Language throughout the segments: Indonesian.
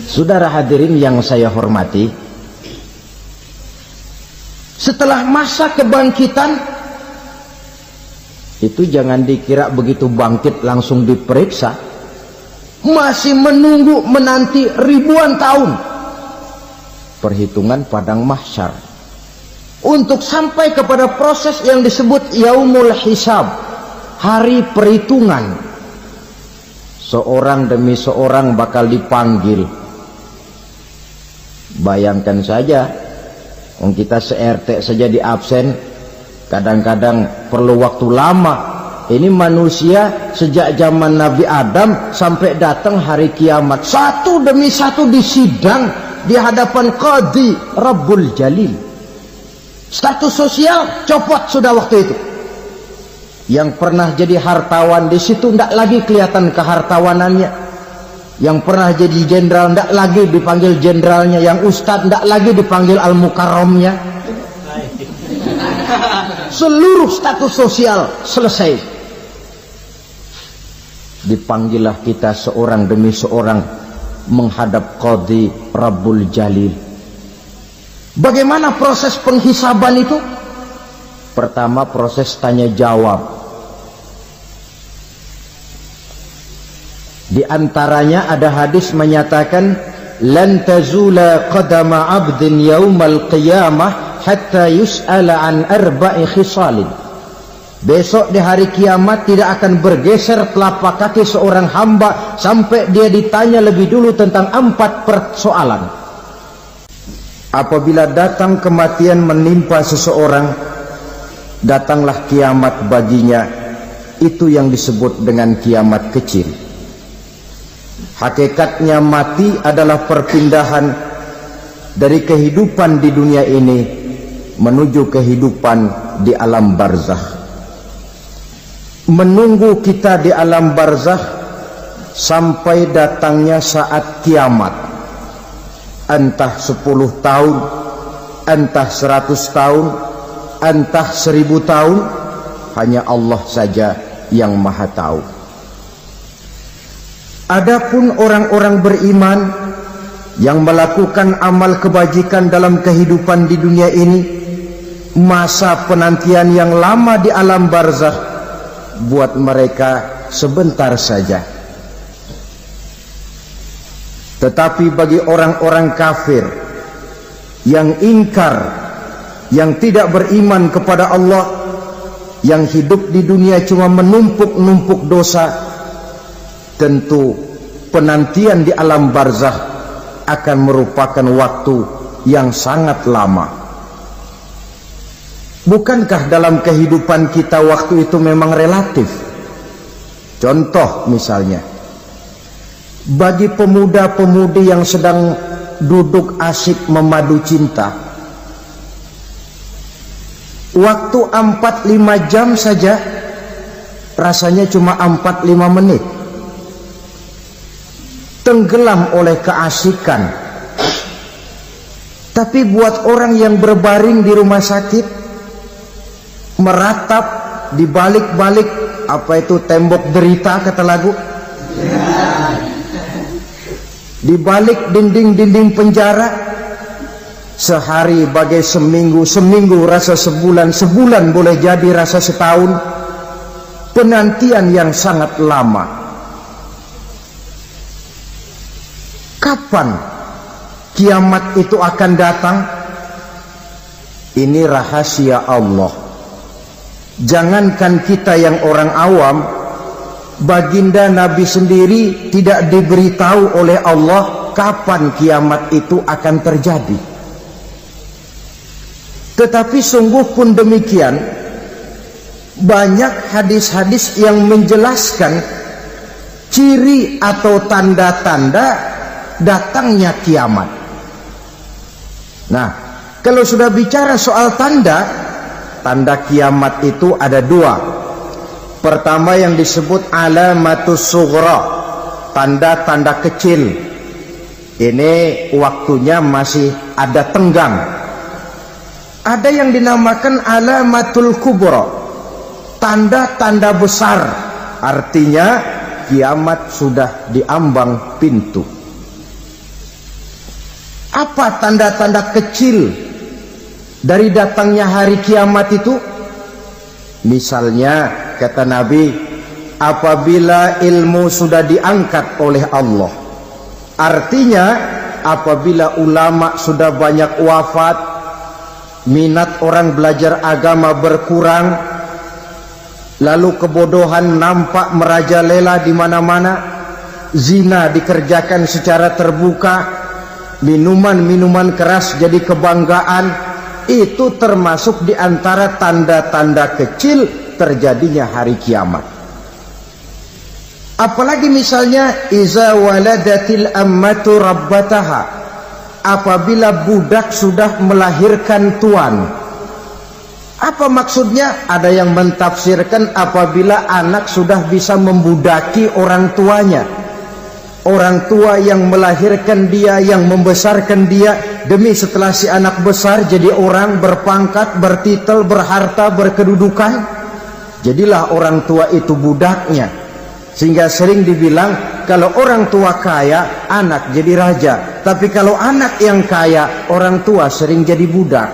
Saudara hadirin yang saya hormati, setelah masa kebangkitan itu jangan dikira begitu bangkit langsung diperiksa, masih menunggu menanti ribuan tahun perhitungan padang mahsyar untuk sampai kepada proses yang disebut yaumul hisab, hari perhitungan. Seorang demi seorang bakal dipanggil. Bayangkan saja, kita se-RT saja di absen, kadang-kadang perlu waktu lama. Ini manusia sejak zaman Nabi Adam sampai datang hari kiamat, satu demi satu disidang di hadapan Qadhi Rabbul Jalil. Status sosial copot sudah waktu itu. Yang pernah jadi hartawan di situ tidak lagi kelihatan kehartawanannya. Yang pernah jadi jenderal tidak lagi dipanggil jenderalnya. Yang ustadz tidak lagi dipanggil al-mukarramnya. Seluruh status sosial selesai. Dipanggillah kita seorang demi seorang menghadap Qadhi Rabbul Jalil. Bagaimana proses penghisaban itu? Pertama, proses tanya jawab. Di antaranya ada hadis menyatakan lan tazula qadama 'abdin yaumal qiyamah hatta yus'ala an arba'i khisalin. Besok di hari kiamat tidak akan bergeser telapak kaki seorang hamba sampai dia ditanya lebih dulu tentang 4 persoalan. Apabila datang kematian menimpa seseorang, datanglah kiamat baginya. Itu yang disebut dengan kiamat kecil. Hakikatnya mati adalah perpindahan dari kehidupan di dunia ini menuju kehidupan di alam barzakh. Menunggu kita di alam barzakh sampai datangnya saat kiamat, entah 10 tahun, entah 100 tahun, entah 1000 tahun, hanya Allah saja yang maha tahu. Adapun orang-orang beriman yang melakukan amal kebajikan dalam kehidupan di dunia ini, masa penantian yang lama di alam barzakh buat mereka sebentar saja. Tetapi bagi orang-orang kafir yang ingkar, yang tidak beriman kepada Allah, yang hidup di dunia cuma menumpuk-numpuk dosa, tentu penantian di alam barzakh akan merupakan waktu yang sangat lama. Bukankah dalam kehidupan kita waktu itu memang relatif? Contoh misalnya, bagi pemuda-pemudi yang sedang duduk asyik memadu cinta, waktu 4-5 jam saja rasanya cuma 4-5 menit. Tenggelam oleh keasikan. Tapi buat orang yang berbaring di rumah sakit, meratap di balik-balik apa itu tembok derita kata lagu, di balik dinding-dinding penjara, sehari bagai seminggu, seminggu rasa sebulan, sebulan boleh jadi rasa setahun. Penantian yang sangat lama. Kapan kiamat itu akan datang? Ini rahasia Allah. Jangankan kita yang orang awam, baginda Nabi sendiri tidak diberitahu oleh Allah kapan kiamat itu akan terjadi. Tetapi sungguh pun demikian, banyak hadis-hadis yang menjelaskan ciri atau tanda-tanda datangnya kiamat. Nah, kalau sudah bicara soal tanda kiamat itu ada 2. Pertama yang disebut alamatus sughra, tanda-tanda kecil. Ini waktunya masih ada tenggang. Ada yang dinamakan alamatul kubra, tanda-tanda besar, artinya kiamat sudah diambang pintu. Apa tanda-tanda kecil dari datangnya hari kiamat itu? Misalnya kata Nabi, apabila ilmu sudah diangkat oleh Allah, artinya apabila ulama sudah banyak wafat, minat orang belajar agama berkurang, lalu kebodohan nampak merajalela di mana-mana, zina dikerjakan secara terbuka, minuman-minuman keras jadi kebanggaan. Itu termasuk di antara tanda-tanda kecil terjadinya hari kiamat. Apalagi misalnya iza waladatil ammatu rabbataha, apabila budak sudah melahirkan tuan. Apa maksudnya? Ada yang mentafsirkan apabila anak sudah bisa membudaki orang tuanya. Orang tua yang melahirkan dia, yang membesarkan dia, demi setelah si anak besar jadi orang berpangkat, bertitel, berharta, berkedudukan, jadilah orang tua itu budaknya. Sehingga sering dibilang kalau orang tua kaya, anak jadi raja. Tapi kalau anak yang kaya, orang tua sering jadi budak.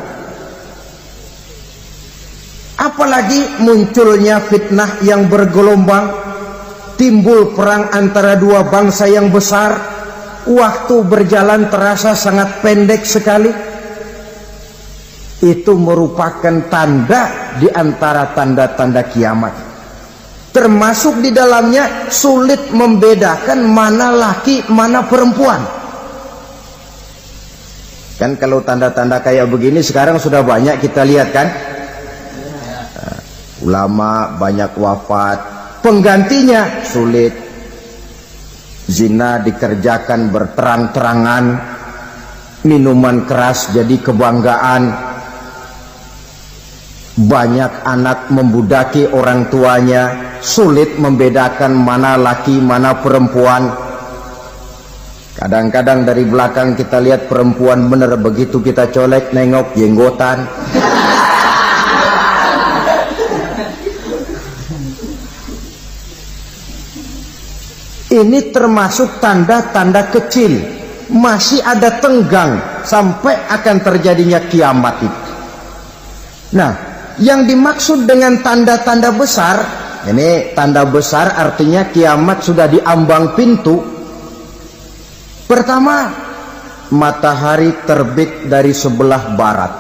Apalagi munculnya fitnah yang bergelombang, timbul perang antara dua bangsa yang besar, waktu berjalan terasa sangat pendek sekali. Itu merupakan tanda di antara tanda-tanda kiamat. Termasuk di dalamnya sulit membedakan mana laki, mana perempuan. Kan kalau tanda-tanda kayak begini sekarang sudah banyak kita lihat kan. Ulama banyak wafat, penggantinya sulit. Zina dikerjakan berterang-terangan, minuman keras jadi kebanggaan, banyak anak membudaki orang tuanya, sulit membedakan mana laki mana perempuan. Kadang-kadang dari belakang kita lihat perempuan bener, begitu kita colek nengok jenggotan. Ini termasuk tanda-tanda kecil, masih ada tenggang sampai akan terjadinya kiamat itu. Nah, yang dimaksud dengan tanda-tanda besar, ini tanda besar artinya kiamat sudah di ambang pintu. Pertama, matahari terbit dari sebelah barat.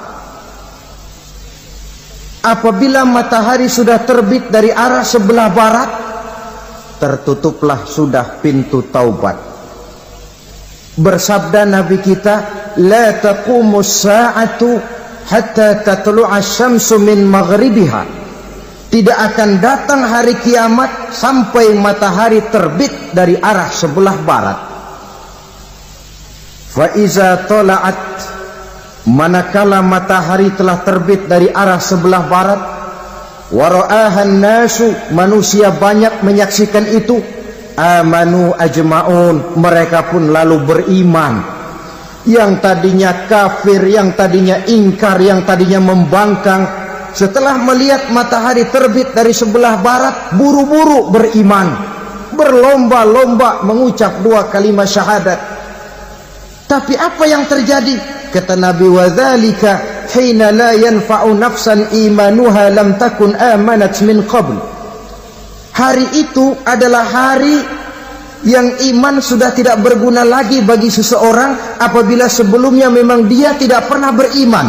Apabila matahari sudah terbit dari arah sebelah barat, tertutuplah sudah pintu taubat. Bersabda Nabi kita, la taqumus sa'atu hatta tatlu'a syamsu min maghribiha. Tidak akan datang hari kiamat sampai matahari terbit dari arah sebelah barat. Fa iza tala'at, manakala matahari telah terbit dari arah sebelah barat, wara'ahan nasu, manusia banyak menyaksikan itu, amanu ajma'un, mereka pun lalu beriman. Yang tadinya kafir, yang tadinya ingkar, yang tadinya membangkang, setelah melihat matahari terbit dari sebelah barat, buru-buru beriman, berlomba-lomba mengucap dua kalimat syahadat. Tapi apa yang terjadi? Kata Nabi, wadzalika hina la yanfa'u nafsan imanuha lam takun amanat min qabl. Hari itu adalah hari yang iman sudah tidak berguna lagi bagi seseorang apabila sebelumnya memang dia tidak pernah beriman.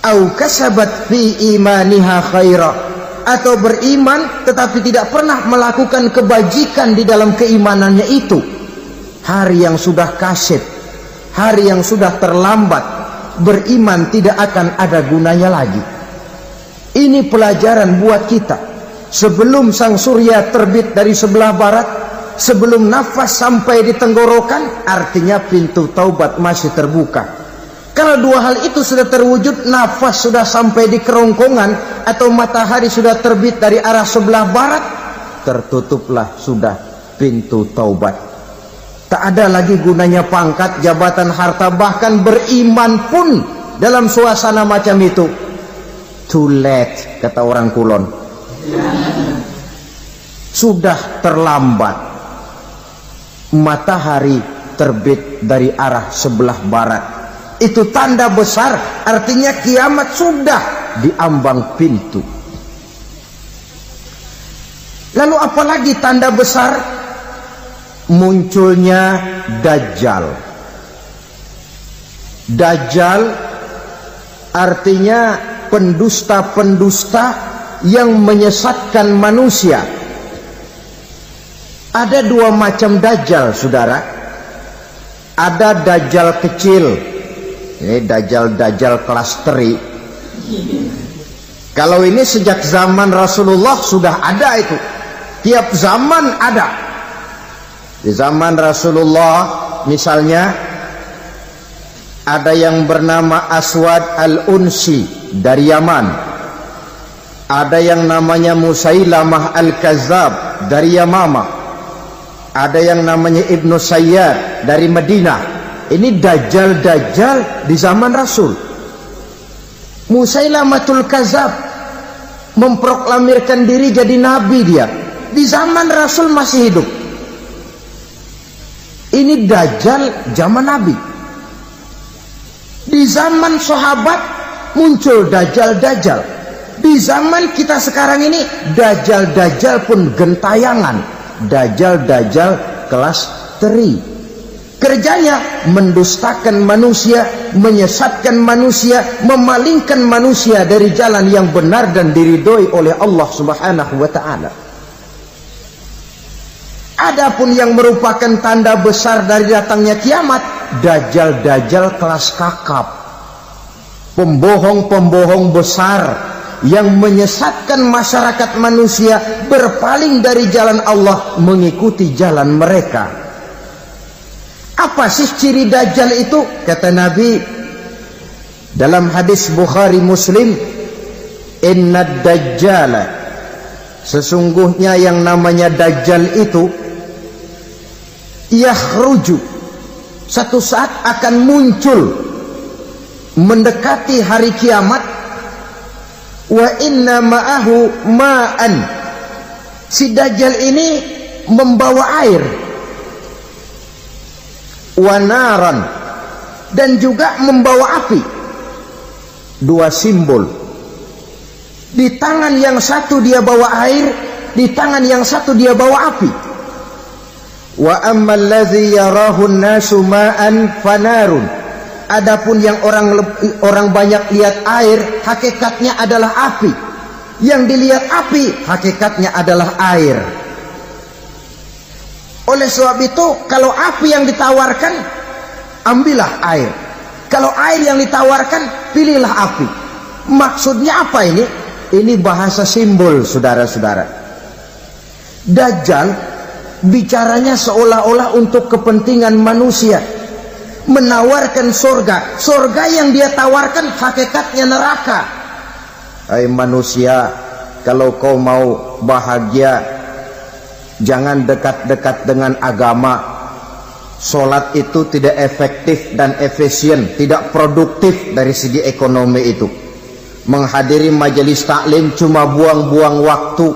Au kasabat fi imaniha khaira, atau beriman tetapi tidak pernah melakukan kebajikan di dalam keimanannya itu. Hari yang sudah kasib, hari yang sudah terlambat, beriman tidak akan ada gunanya lagi. Ini pelajaran buat kita. Sebelum sang surya terbit dari sebelah barat, sebelum nafas sampai di tenggorokan, artinya pintu taubat masih terbuka. Kalau dua hal itu sudah terwujud, nafas sudah sampai di kerongkongan atau matahari sudah terbit dari arah sebelah barat, tertutuplah sudah pintu taubat. Tak ada lagi gunanya pangkat, jabatan, harta, bahkan beriman pun dalam suasana macam itu too late, kata orang Kulon. Sudah terlambat. Matahari terbit dari arah sebelah barat. Itu tanda besar, artinya kiamat sudah di ambang pintu. Lalu apalagi tanda besar? Munculnya Dajjal. Dajjal artinya pendusta-pendusta yang menyesatkan manusia. Ada dua macam Dajjal, saudara. Ada Dajjal kecil. Ini Dajjal kelas teri. Kalau ini sejak zaman Rasulullah sudah ada itu. Tiap zaman ada. Di zaman Rasulullah misalnya ada yang bernama Aswad al-Unsi dari Yaman. Ada yang namanya Musailamah al-Kazzab dari Yamama. Ada yang namanya Ibnu Sayyad dari Madinah. Ini Dajjal di zaman Rasul. Musailamatul Kazzab memproklamirkan diri jadi nabi dia. Di zaman Rasul masih hidup. Ini Dajjal zaman Nabi. Di zaman sahabat muncul Dajjal. Di zaman kita sekarang ini Dajjal pun gentayangan. Dajjal kelas teri. Kerjanya mendustakan manusia, menyesatkan manusia, memalingkan manusia dari jalan yang benar dan diridhoi oleh Allah Subhanahu wa taala. Adapun yang merupakan tanda besar dari datangnya kiamat, Dajjal kelas kakap. Pembohong-pembohong besar yang menyesatkan masyarakat manusia berpaling dari jalan Allah mengikuti jalan mereka. Apa sih ciri Dajjal itu? Kata Nabi dalam hadis Bukhari Muslim, "Innad Dajjala", sesungguhnya yang namanya Dajjal itu yakhruju, satu saat akan muncul mendekati hari kiamat. Wa inna ma'ahu ma'an, si Dajjal ini membawa air. Wa naran, dan juga membawa api. Dua simbol. Di tangan yang satu dia bawa air, di tangan yang satu dia bawa api. Wa ammal ladzi yarahu an-nasu ma'an fanarun, adapun yang orang banyak lihat air, hakikatnya adalah api. Yang dilihat api, hakikatnya adalah air. Oleh sebab itu, kalau api yang ditawarkan, ambillah air. Kalau air yang ditawarkan, pilihlah api. Maksudnya apa ini? Ini bahasa simbol, saudara-saudara. Dajjal bicaranya seolah-olah untuk kepentingan manusia, menawarkan surga. Surga yang dia tawarkan hakikatnya neraka. Hai manusia, kalau kau mau bahagia, jangan dekat-dekat dengan agama. Solat itu tidak efektif dan efisien, tidak produktif dari segi ekonomi itu. Menghadiri majelis taklim cuma buang-buang waktu.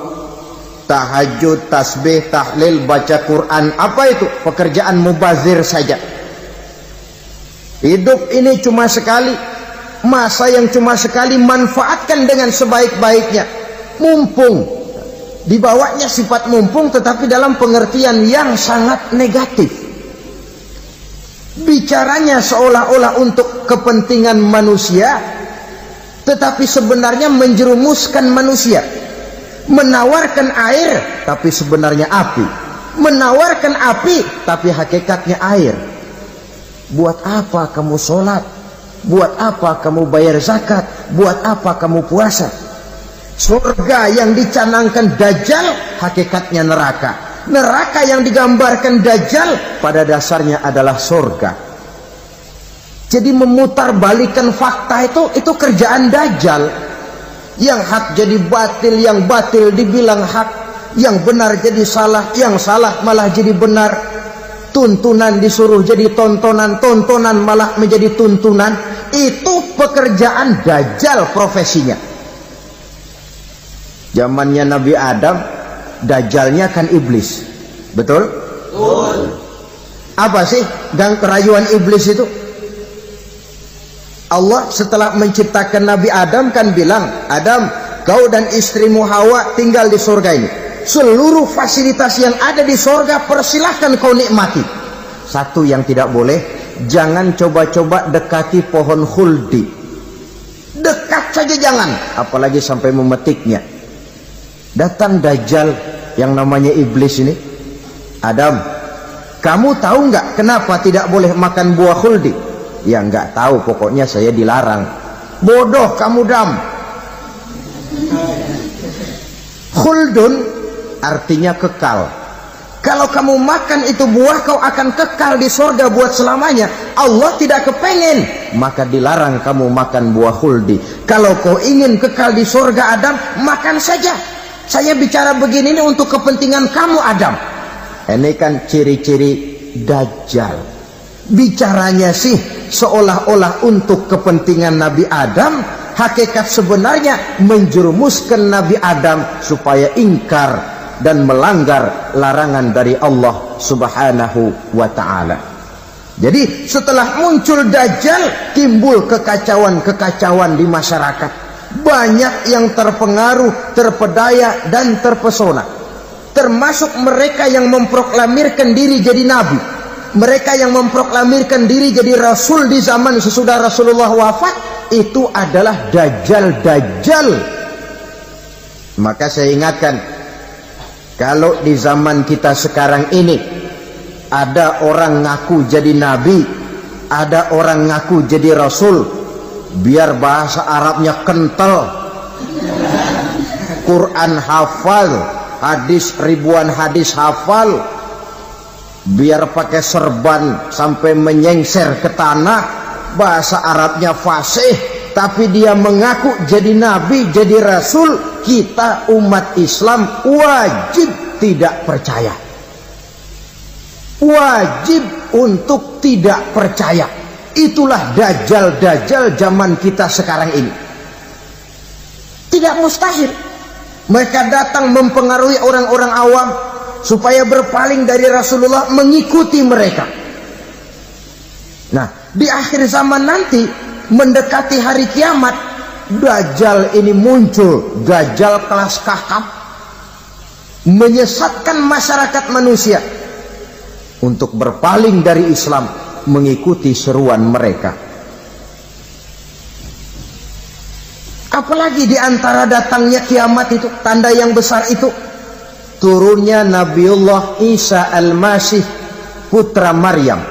Tahajud, tasbih, tahlil, baca Quran, apa itu? Pekerjaan mubazir saja. Hidup ini cuma sekali, masa yang cuma sekali, manfaatkan dengan sebaik-baiknya. Mumpung, dibawanya sifat mumpung tetapi dalam pengertian yang sangat negatif. Bicaranya seolah-olah untuk kepentingan manusia, tetapi sebenarnya menjerumuskan manusia. Menawarkan air, tapi sebenarnya api. Menawarkan api, tapi hakikatnya air. Buat apa kamu sholat? Buat apa kamu bayar zakat? Buat apa kamu puasa? Surga yang dicanangkan Dajjal, hakikatnya neraka. Neraka yang digambarkan Dajjal, pada dasarnya adalah surga. Jadi memutarbalikkan fakta itu kerjaan Dajjal. Yang hak jadi batil, yang batil dibilang hak, yang benar jadi salah, yang salah malah jadi benar. Tuntunan disuruh jadi tontonan, tontonan malah menjadi tuntunan. Itu pekerjaan Dajjal profesinya. Zamannya Nabi Adam, Dajjalnya kan iblis. Betul? Betul. Apa sih gang kerayuan iblis itu? Allah setelah menciptakan Nabi Adam kan bilang, Adam, kau dan istrimu Hawa tinggal di surga ini. Seluruh fasilitas yang ada di surga persilahkan kau nikmati. Satu yang tidak boleh, jangan coba-coba dekati pohon khuldi. Dekat saja jangan, apalagi sampai memetiknya. Datang Dajjal yang namanya iblis ini. Adam, kamu tahu nggak kenapa tidak boleh makan buah khuldi? Ya nggak tahu, pokoknya saya dilarang. Bodoh kamu, Dam. Khuldun artinya kekal. Kalau kamu makan itu buah, kau akan kekal di surga buat selamanya. Allah tidak kepengen, maka dilarang kamu makan buah khuldi. Kalau kau ingin kekal di surga, Adam, makan saja. Saya bicara begini ini untuk kepentingan kamu, Adam. Ini kan ciri-ciri Dajjal. Bicaranya sih seolah-olah untuk kepentingan Nabi Adam, hakikat sebenarnya menjerumuskan Nabi Adam supaya ingkar dan melanggar larangan dari Allah Subhanahu wa ta'ala. Jadi setelah muncul Dajjal, timbul kekacauan-kekacauan di masyarakat. Banyak yang terpengaruh, terpedaya dan terpesona, termasuk mereka yang memproklamirkan diri jadi nabi, mereka yang memproklamirkan diri jadi rasul di zaman sesudah Rasulullah wafat. Itu adalah Dajjal. Maka saya ingatkan, kalau di zaman kita sekarang ini ada orang ngaku jadi nabi, ada orang ngaku jadi rasul, biar bahasa Arabnya kental, Quran hafal, hadis ribuan hadis hafal, biar pakai serban sampai menyengser ke tanah, bahasa Arabnya fasih, tapi dia mengaku jadi nabi, jadi rasul, kita umat Islam wajib tidak percaya. Wajib untuk tidak percaya. Itulah Dajjal zaman kita sekarang ini. Tidak mustahil mereka datang mempengaruhi orang-orang awam supaya berpaling dari Rasulullah, mengikuti mereka. Nah, di akhir zaman nanti, mendekati hari kiamat, Dajjal ini muncul. Dajjal kelas kakap, menyesatkan masyarakat manusia untuk berpaling dari Islam, mengikuti seruan mereka. Apalagi di antara datangnya kiamat itu, tanda yang besar itu, turunnya Nabiullah Isa al-Masih, putra Maryam.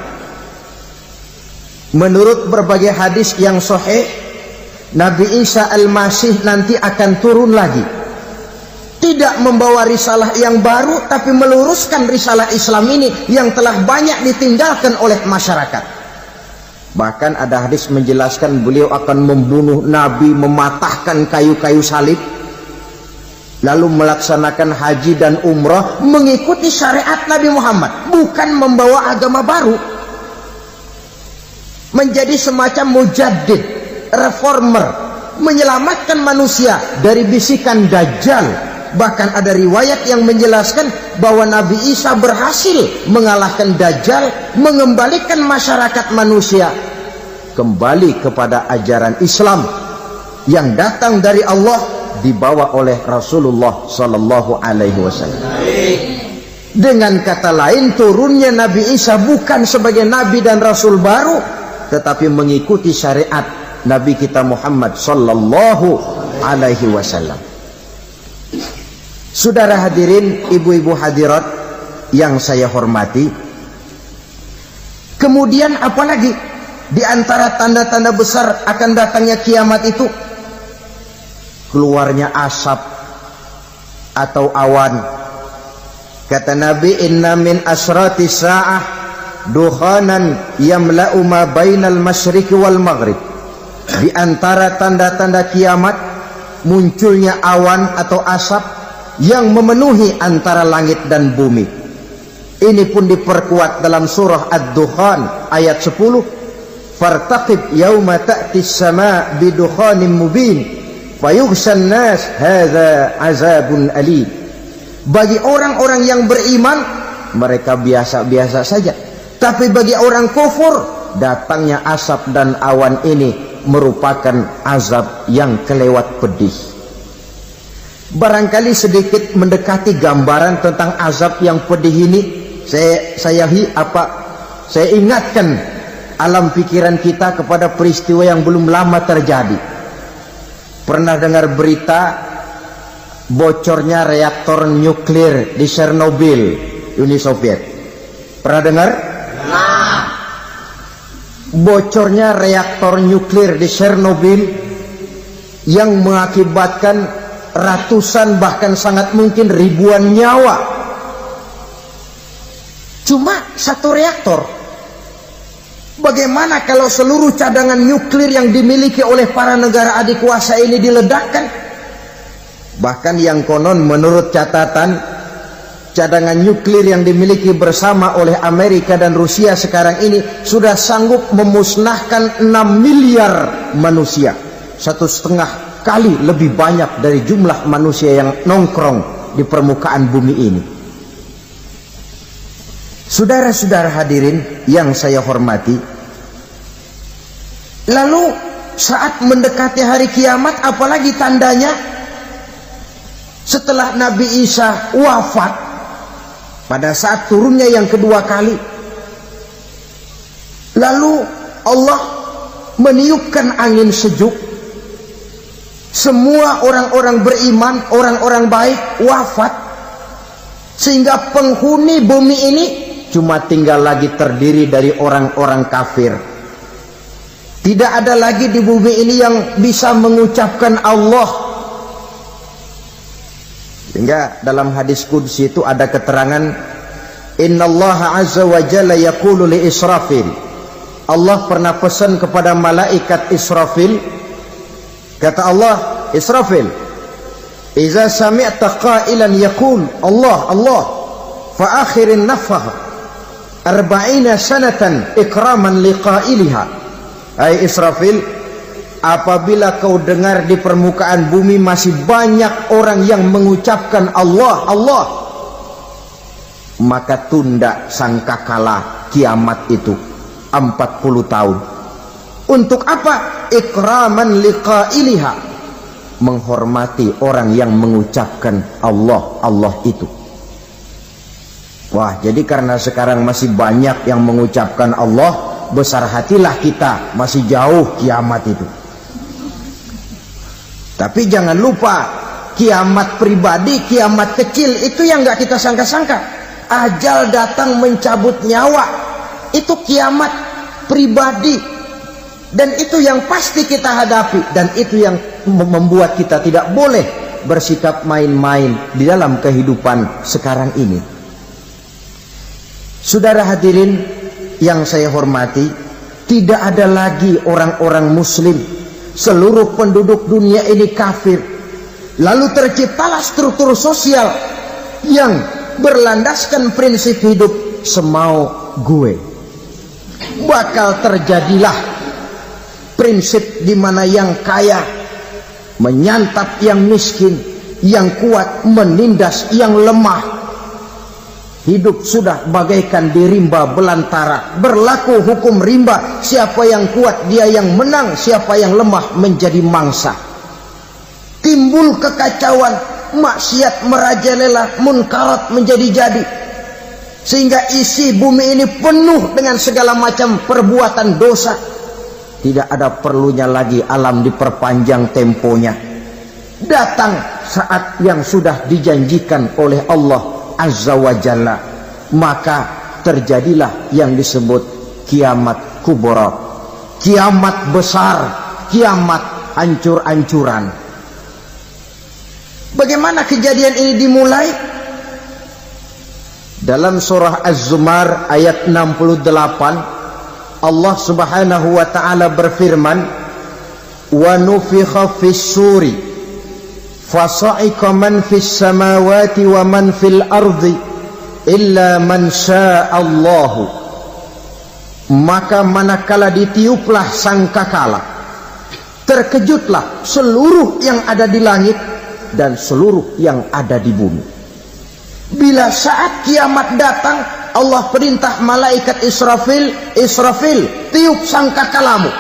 Menurut berbagai hadis yang sahih, Nabi Isa al-Masih nanti akan turun lagi, tidak membawa risalah yang baru, tapi meluruskan risalah Islam ini yang telah banyak ditinggalkan oleh masyarakat. Bahkan ada hadis menjelaskan beliau akan membunuh Nabi, mematahkan kayu-kayu salib, lalu melaksanakan haji dan umrah mengikuti syariat Nabi Muhammad, bukan membawa agama baru. Menjadi semacam mujaddid, reformer, menyelamatkan manusia dari bisikan Dajjal. Bahkan ada riwayat yang menjelaskan bahwa Nabi Isa berhasil mengalahkan Dajjal, mengembalikan masyarakat manusia kembali kepada ajaran Islam yang datang dari Allah, dibawa oleh Rasulullah Sallallahu Alaihi Wasallam. Dengan kata lain, turunnya Nabi Isa bukan sebagai Nabi dan Rasul baru, tetapi mengikuti syariat Nabi kita Muhammad Sallallahu Alaihi Wasallam. Saudara hadirin, ibu-ibu hadirat yang saya hormati, kemudian apalagi di antara tanda-tanda besar akan datangnya kiamat itu? Keluarnya asap atau awan. Kata Nabi, inna min asrati sa'ah dukhanan yamla'u ma bainal masyriqi wal maghrib. Di antara tanda-tanda kiamat, munculnya awan atau asap yang memenuhi antara langit dan bumi. Ini pun diperkuat dalam surah Ad-Dukhan ayat 10. Fartaqib yauma ta'ti as-sama' bidukhanin mubin fayughshan nas hadza azabun alim. Bagi orang-orang yang beriman, mereka biasa-biasa saja. Tapi bagi orang kufur, datangnya asap dan awan ini merupakan azab yang kelewat pedih. Barangkali sedikit mendekati gambaran tentang azab yang pedih ini, saya ingatkan alam pikiran kita kepada peristiwa yang belum lama terjadi. Pernah dengar berita bocornya reaktor nuklir di Chernobyl, Uni Soviet? Pernah dengar? Nah, bocornya reaktor nuklir di Chernobyl yang mengakibatkan ratusan bahkan sangat mungkin ribuan nyawa. Cuma satu reaktor. Bagaimana kalau seluruh cadangan nuklir yang dimiliki oleh para negara adik kuasa ini diledakkan? Bahkan yang konon menurut catatan, cadangan nuklir yang dimiliki bersama oleh Amerika dan Rusia sekarang ini sudah sanggup memusnahkan 6 miliar manusia. 1,5 kali lebih banyak dari jumlah manusia yang nongkrong di permukaan bumi ini. Saudara-saudara hadirin yang saya hormati, lalu saat mendekati hari kiamat, apalagi tandanya setelah Nabi Isa wafat pada saat turunnya yang kedua kali, lalu Allah meniupkan angin sejuk, semua orang-orang beriman, orang-orang baik wafat, sehingga penghuni bumi ini cuma tinggal lagi terdiri dari orang-orang kafir. Tidak ada lagi di bumi ini yang bisa mengucapkan Allah. Sehingga dalam hadis qudsi itu ada keterangan, innallaha azza wa jalla yaqulu li Israfil. Allah pernah pesan kepada malaikat Israfil, kata Allah, Israfil, iza sami'ta qailan yaqul Allah Allah fa akhirin nafah 40 sanatan ikraman liqailiha. Hai Israfil, apabila kau dengar di permukaan bumi masih banyak orang yang mengucapkan Allah Allah, maka tunda sangkakala kiamat itu 40 tahun. Untuk apa? Ikraman liqailiha, menghormati orang yang mengucapkan Allah Allah itu. Wah, jadi karena sekarang masih banyak yang mengucapkan Allah, besar hatilah kita, masih jauh kiamat itu. Tapi jangan lupa, kiamat pribadi, kiamat kecil itu yang gak kita sangka-sangka. Ajal datang mencabut nyawa, itu kiamat pribadi, dan itu yang pasti kita hadapi, dan itu yang membuat kita tidak boleh bersikap main-main di dalam kehidupan sekarang ini. Saudara hadirin yang saya hormati, tidak ada lagi orang-orang muslim, seluruh penduduk dunia ini kafir. Lalu terciptalah struktur sosial yang berlandaskan prinsip hidup semau gue. Bakal terjadilah prinsip di mana yang kaya menyantap yang miskin, yang kuat menindas yang lemah. Hidup sudah bagaikan di rimba belantara, berlaku hukum rimba, siapa yang kuat dia yang menang, siapa yang lemah menjadi mangsa. Timbul kekacauan, maksiat merajalela, munkarat menjadi-jadi, sehingga isi bumi ini penuh dengan segala macam perbuatan dosa. Tidak ada perlunya lagi alam diperpanjang temponya. Datang saat yang sudah dijanjikan oleh Allah Azza wa Jalla, maka terjadilah yang disebut kiamat kubra, kiamat besar, kiamat hancur-hancuran. Bagaimana kejadian ini dimulai? Dalam surah Az-Zumar ayat 68, Allah Subhanahu wa taala berfirman, wa nufikha fis-suri fasa'iqa man fis samawati wa man fil ardi illa man sya'allahu. Maka manakala ditiuplah sangkakala, terkejutlah seluruh yang ada di langit dan seluruh yang ada di bumi. Bila saat kiamat datang, Allah perintah malaikat Israfil, Israfil, tiup sangkakalamu.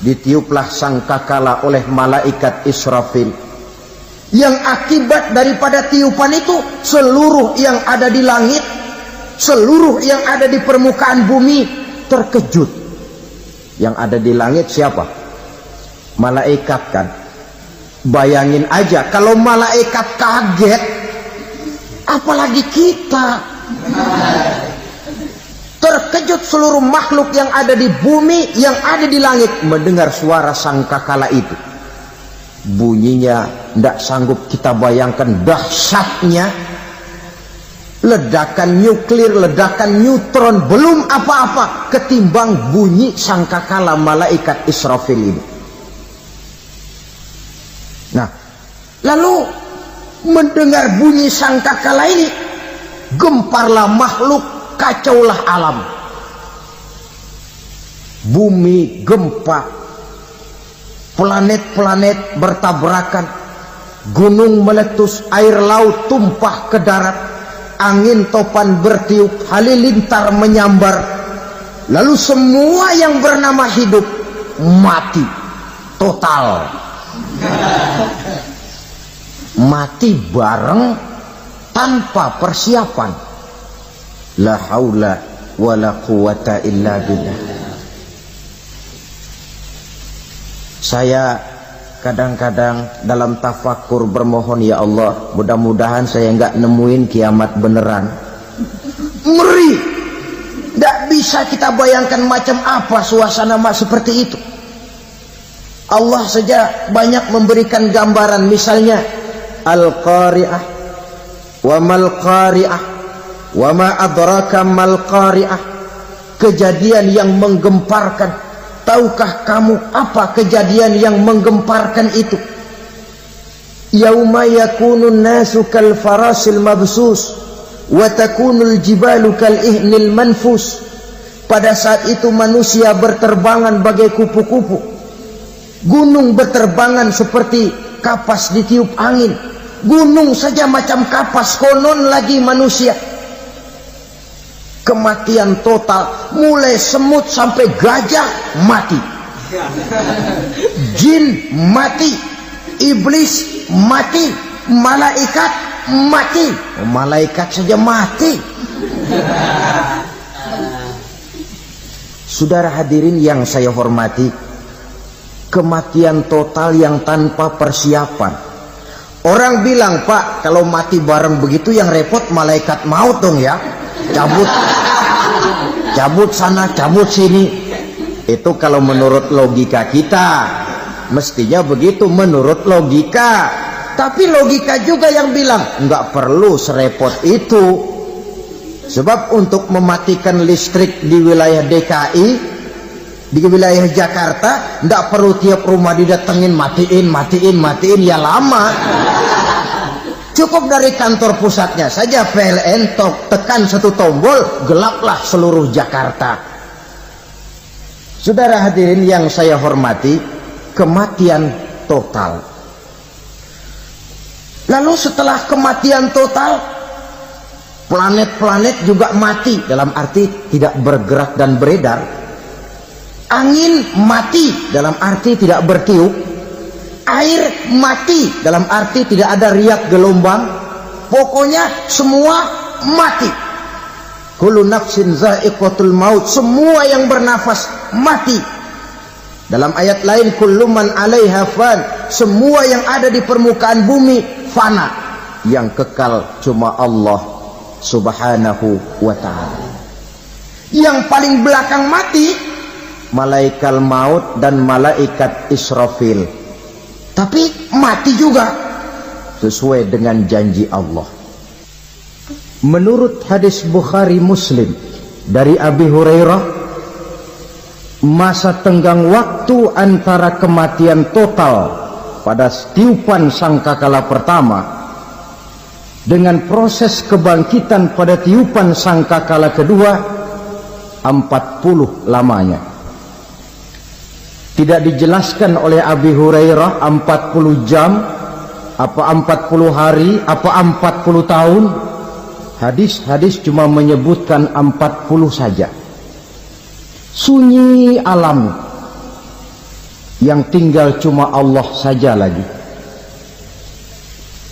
Ditiuplah sangkakala oleh malaikat Israfil. Yang akibat daripada tiupan itu, seluruh yang ada di langit, seluruh yang ada di permukaan bumi terkejut. Yang ada di langit siapa? Malaikat kan. Bayangin aja kalau malaikat kaget, apalagi kita. Terkejut seluruh makhluk yang ada di bumi, yang ada di langit mendengar suara sangkakala itu. Bunyinya tidak sanggup kita bayangkan dahsyatnya. Ledakan nuklir, ledakan neutron, belum apa-apa ketimbang bunyi sangkakala malaikat Israfil ini. Nah, lalu mendengar bunyi sangkakala ini, gemparlah makhluk, kacaulah alam. Bumi gempa, planet-planet bertabrakan, gunung meletus, air laut tumpah ke darat, angin topan bertiup, halilintar menyambar. Lalu semua yang bernama hidup mati total. Mati bareng tanpa persiapan. La haula wala quwata illa billah. Saya kadang-kadang dalam tafakur bermohon, ya Allah, mudah-mudahan saya enggak nemuin kiamat beneran. Ngeri. Tidak bisa kita bayangkan macam apa suasana seperti itu. Allah saja banyak memberikan gambaran, misalnya Al-Qari'ah, wa mal qari'ah, wa ma adraka mal qari'ah. Kejadian yang menggemparkan. Tahukah kamu apa kejadian yang menggemparkan itu? Yauma yakunun nasu kal farasil mabsus wa takunul jibalu kal ihnil manfus. Pada saat itu manusia berterbangan bagai kupu-kupu, gunung berterbangan seperti kapas ditiup angin. Gunung saja macam kapas, konon lagi manusia. Kematian total, mulai semut sampai gajah mati, jin mati, iblis mati, malaikat mati. Malaikat saja mati. Saudara hadirin yang saya hormati, kematian total yang tanpa persiapan. Orang bilang, Pak, kalau mati bareng begitu yang repot malaikat maut dong ya. Cabut sana, cabut sini. Itu kalau menurut logika kita, mestinya begitu menurut logika. Tapi logika juga yang bilang nggak perlu serepot itu. Sebab untuk mematikan listrik di wilayah DKI, di wilayah Jakarta, nggak perlu tiap rumah didatengin matiin, ya lama. Cukup dari kantor pusatnya saja PLN, tekan satu tombol, gelaplah seluruh Jakarta. Saudara hadirin yang saya hormati, kematian total. Lalu setelah kematian total, planet-planet juga mati, dalam arti tidak bergerak dan beredar. Angin mati, dalam arti tidak bertiup. Air mati, dalam arti tidak ada riak gelombang. Pokoknya semua mati. Kullu nafsin za'iqatul maut, semua yang bernafas mati. Dalam ayat lain, kullu man 'alaiha fan, semua yang ada di permukaan bumi fana. Yang kekal cuma Allah Subhanahu wa ta'ala. Yang paling belakang mati malaikat maut dan malaikat Israfil. Tapi mati juga sesuai dengan janji Allah. Menurut hadis Bukhari Muslim dari Abi Hurairah, masa tenggang waktu antara kematian total pada tiupan sangkakala pertama dengan proses kebangkitan pada tiupan sangkakala kedua 40 lamanya. Tidak dijelaskan oleh Abi Hurairah 40 jam, apa 40 hari, apa 40 tahun. Hadis-hadis cuma menyebutkan 40 saja. Sunyi alam, yang tinggal cuma Allah saja lagi.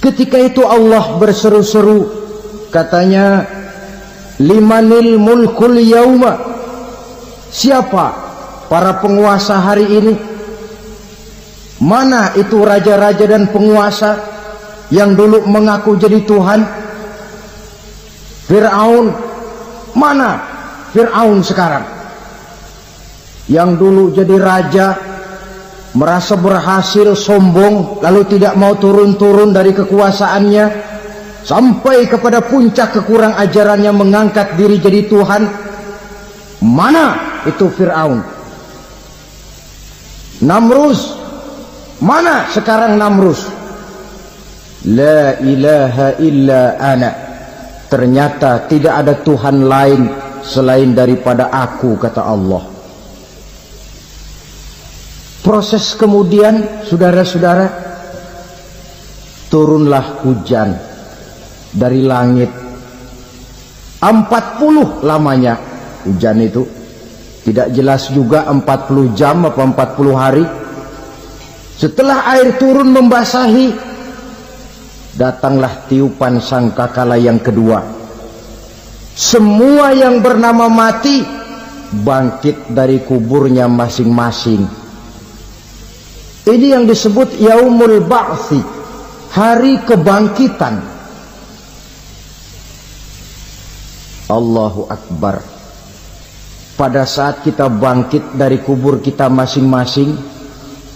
Ketika itu Allah berseru-seru, katanya, limanil mulkul yauma, siapa para penguasa hari ini? Mana itu raja-raja dan penguasa yang dulu mengaku jadi Tuhan? Fir'aun, mana Fir'aun sekarang? Yang dulu jadi raja, merasa berhasil, sombong, lalu tidak mau turun-turun dari kekuasaannya, sampai kepada puncak kekurang ajarannya, mengangkat diri jadi Tuhan. Mana itu Fir'aun? Namrus, mana sekarang Namrus? La ilaha illa ana, ternyata tidak ada Tuhan lain selain daripada aku, kata Allah. Proses kemudian, saudara-saudara, turunlah hujan dari langit. 40 lamanya hujan itu, tidak jelas juga 40 jam apa 40 hari. Setelah air turun membasahi, datanglah tiupan sangkakala yang kedua. Semua yang bernama mati bangkit dari kuburnya masing-masing. Ini yang disebut Yaumul Ba'thi, hari kebangkitan. Allahu Akbar. Pada saat kita bangkit dari kubur kita masing-masing,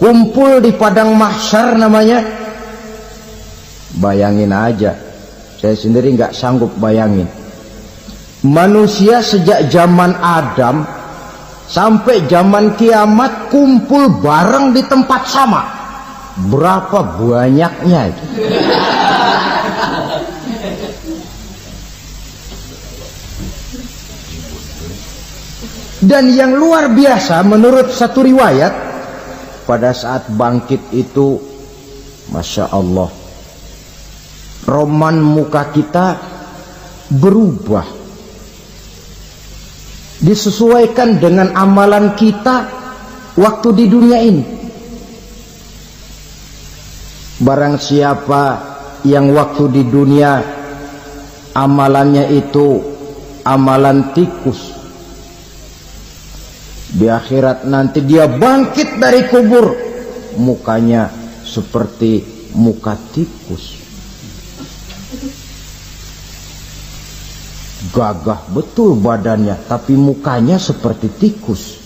kumpul di padang mahsyar namanya. Bayangin aja, saya sendiri nggak sanggup bayangin. Manusia sejak zaman Adam sampai zaman kiamat kumpul bareng di tempat sama. Berapa banyaknya itu? Dan yang luar biasa, menurut satu riwayat, pada saat bangkit itu, Masya Allah, roman muka kita berubah, disesuaikan dengan amalan kita waktu di dunia ini. Barang siapa yang waktu di dunia amalannya itu amalan tikus, di akhirat nanti dia bangkit dari kubur, mukanya seperti muka tikus. Gagah betul badannya, tapi mukanya seperti tikus.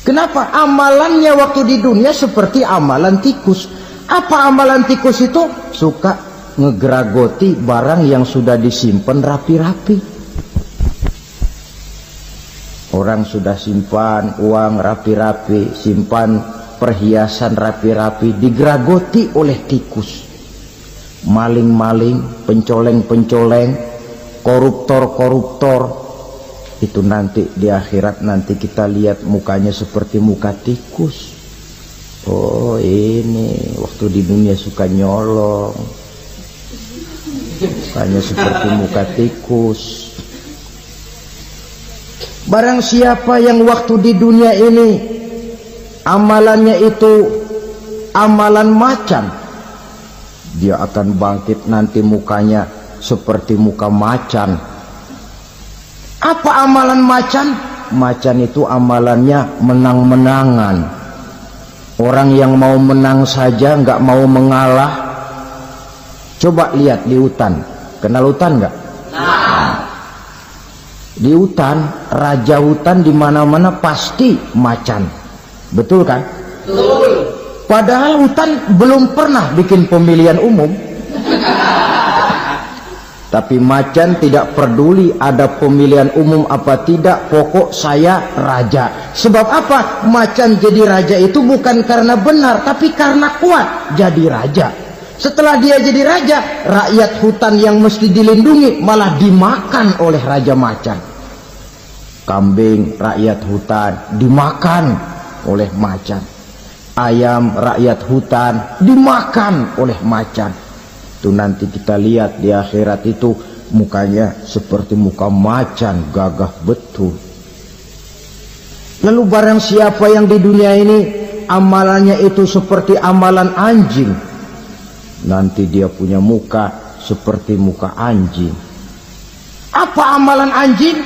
Kenapa? Amalannya waktu di dunia seperti amalan tikus. Apa amalan tikus itu? Suka ngegeragoti barang yang sudah disimpan rapi-rapi. Orang sudah simpan uang rapi-rapi, simpan perhiasan rapi-rapi, digeragoti oleh tikus. Maling-maling, pencoleng-pencoleng, koruptor-koruptor, itu nanti di akhirat nanti kita lihat mukanya seperti muka tikus. Oh, ini waktu di dunia suka nyolong, mukanya seperti muka tikus. Barang siapa yang waktu di dunia ini amalannya itu amalan macan, dia akan bangkit nanti mukanya seperti muka macan. Apa amalan macan? Macan itu amalannya menang-menangan. Orang yang mau menang saja nggak mau mengalah. Coba lihat di hutan, kenal hutan nggak? Nah. Di hutan, raja hutan di mana-mana pasti macan, betul kan? Betul. Padahal hutan belum pernah bikin pemilihan umum. Tapi macan tidak peduli ada pemilihan umum apa tidak, pokok saya raja. Sebab apa? Macan jadi raja itu bukan karena benar, tapi karena kuat jadi raja. Setelah dia jadi raja, rakyat hutan yang mesti dilindungi malah dimakan oleh raja macan. Kambing rakyat hutan dimakan oleh macan. Ayam rakyat hutan dimakan oleh macan. Itu nanti kita lihat di akhirat itu mukanya seperti muka macan, gagah betul. Lalu barang siapa yang di dunia ini amalannya itu seperti amalan anjing, nanti dia punya muka seperti muka anjing. Apa amalan anjing?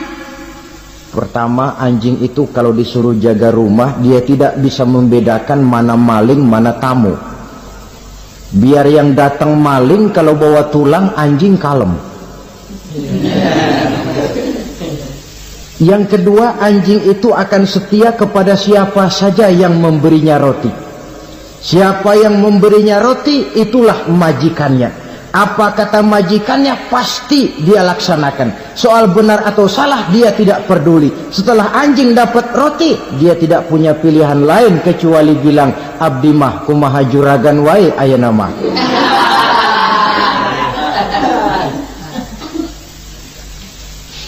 Pertama, anjing itu kalau disuruh jaga rumah, dia tidak bisa membedakan mana maling, mana tamu. Biar yang datang maling, kalau bawa tulang, anjing kalem. Yang kedua, anjing itu akan setia kepada siapa saja yang memberinya roti. Siapa yang memberinya roti, itulah majikannya. Apa kata majikannya, pasti dia laksanakan. Soal benar atau salah, dia tidak peduli. Setelah anjing dapat roti, dia tidak punya pilihan lain kecuali bilang, abdi mah kumaha juragan wae ayeuna mah.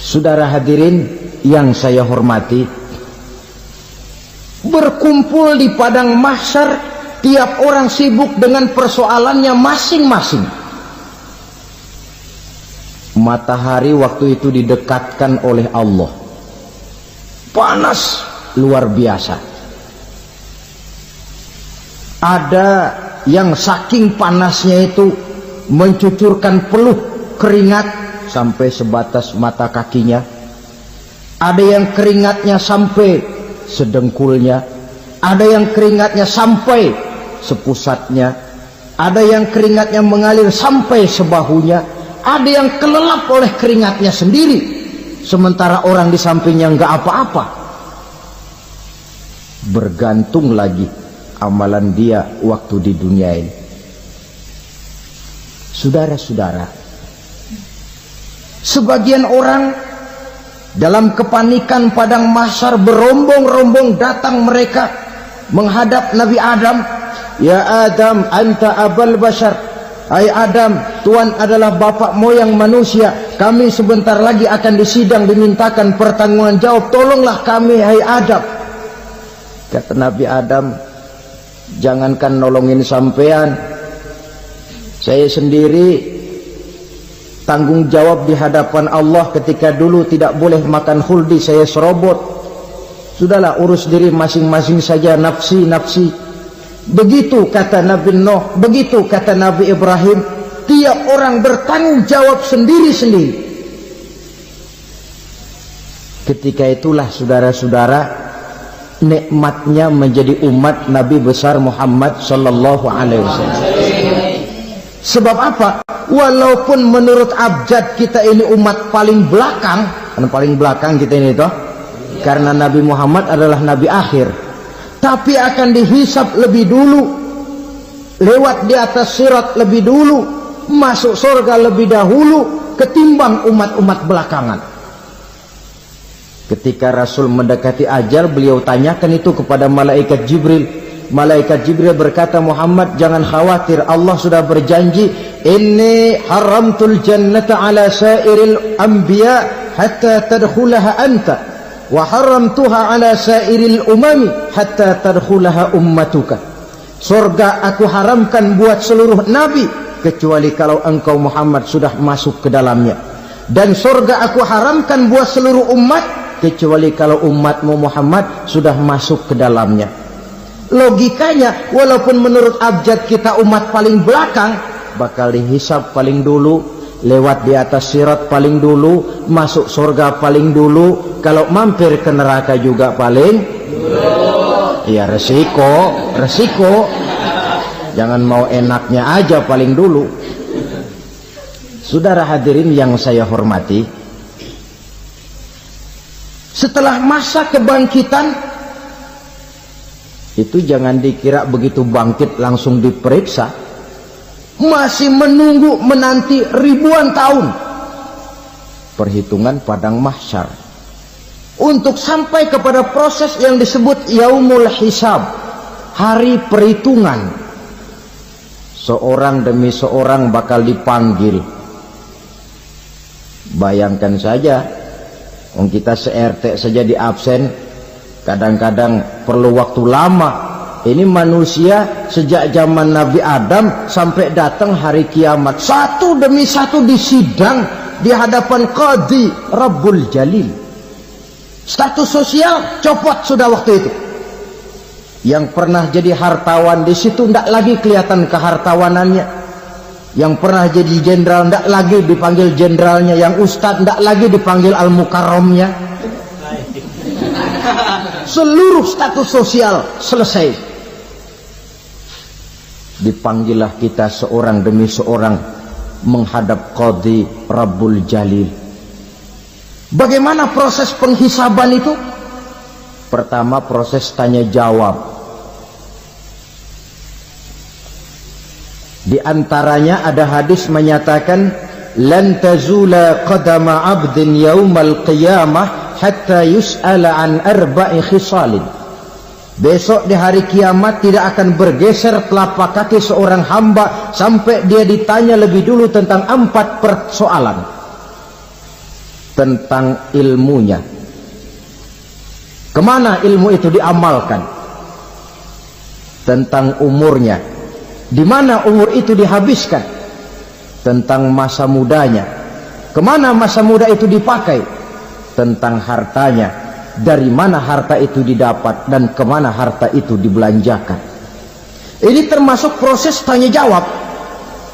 Saudara hadirin yang saya hormati, berkumpul di padang mahsyar, tiap orang sibuk dengan persoalannya masing-masing. Matahari waktu itu didekatkan oleh Allah, panas luar biasa. Ada yang saking panasnya itu mencucurkan peluh keringat sampai sebatas mata kakinya. Ada yang keringatnya sampai sedengkulnya, ada yang keringatnya sampai sepusatnya, ada yang keringatnya mengalir sampai sebahunya, ada yang kelelap oleh keringatnya sendiri, sementara orang di sampingnya nggak apa-apa. Bergantung lagi amalan dia waktu di dunia ini. Saudara-saudara, sebagian orang dalam kepanikan padang mahsyar berombong-rombong datang mereka menghadap Nabi Adam. Ya Adam, anta abal bashar. Hai Adam, Tuhan adalah bapak moyang manusia. Kami sebentar lagi akan disidang, dimintakan pertanggungan jawab. Tolonglah kami, hai Adam. Kata Nabi Adam, jangankan nolongin sampean, saya sendiri tanggung jawab di hadapan Allah. Ketika dulu tidak boleh makan khuldi, saya serobot. Sudahlah, urus diri masing-masing saja, nafsi. Begitu kata Nabi Nuh, begitu kata Nabi Ibrahim. Tiap orang bertanggung jawab sendiri-sendiri. Ketika itulah saudara-saudara, nikmatnya menjadi umat Nabi besar Muhammad sallallahu alaihi wasallam. Sebab apa? Walaupun menurut abjad kita ini umat paling belakang, kan paling belakang kita ini toh, karena Nabi Muhammad adalah Nabi akhir, tapi akan dihisap lebih dulu, lewat di atas sirat lebih dulu, masuk surga lebih dahulu ketimbang umat-umat belakangan. Ketika Rasul mendekati ajal, beliau tanyakan itu kepada malaikat Jibril. Malaikat Jibril berkata, Muhammad jangan khawatir, Allah sudah berjanji, inni haramtul jannata ala sairil anbiya hatta tadkhulaha anta, wa haramtuha ala sairil umami hatta tadkhulaha ummatuka. Surga aku haramkan buat seluruh nabi kecuali kalau engkau Muhammad sudah masuk ke dalamnya, dan surga aku haramkan buat seluruh umat kecuali kalau umatmu Muhammad sudah masuk ke dalamnya. Logikanya, walaupun menurut abjad kita umat paling belakang, bakal dihisap paling dulu, lewat di atas sirat paling dulu, masuk surga paling dulu, kalau mampir ke neraka juga paling dulu. Ya resiko. Jangan mau enaknya aja paling dulu. Saudara hadirin yang saya hormati, setelah masa kebangkitan itu jangan dikira begitu bangkit langsung diperiksa. Masih menunggu menanti ribuan tahun perhitungan padang mahsyar untuk sampai kepada proses yang disebut yaumul hisab, hari perhitungan. Seorang demi seorang bakal dipanggil. Bayangkan saja, kita se-RT saja di absen, kadang-kadang perlu waktu lama. Ini manusia sejak zaman Nabi Adam sampai datang hari kiamat, satu demi satu disidang, di hadapan Qadhi Rabbul Jalil. Status sosial copot sudah waktu itu. Yang pernah jadi hartawan di situ tidak lagi kelihatan kehartawanannya. Yang pernah jadi jenderal tidak lagi dipanggil jenderalnya. Yang ustadz tidak lagi dipanggil al-mukarramnya. Seluruh status sosial selesai. Dipanggillah kita seorang demi seorang menghadap Qadhi Rabbul Jalil. Bagaimana proses penghisaban itu? Pertama, proses tanya jawab. Di antaranya ada hadis menyatakan, lan tazula qadama 'abdin yaumal qiyamah hatta yus'ala an arba'i khisalin. Besok di hari kiamat tidak akan bergeser telapak kaki seorang hamba sampai dia ditanya lebih dulu tentang 4 persoalan. Tentang ilmunya. Kemana ilmu itu diamalkan? Tentang umurnya. Di mana umur itu dihabiskan? Tentang masa mudanya. Kemana masa muda itu dipakai? Tentang hartanya. Dari mana harta itu didapat dan kemana harta itu dibelanjakan. Ini termasuk proses tanya jawab.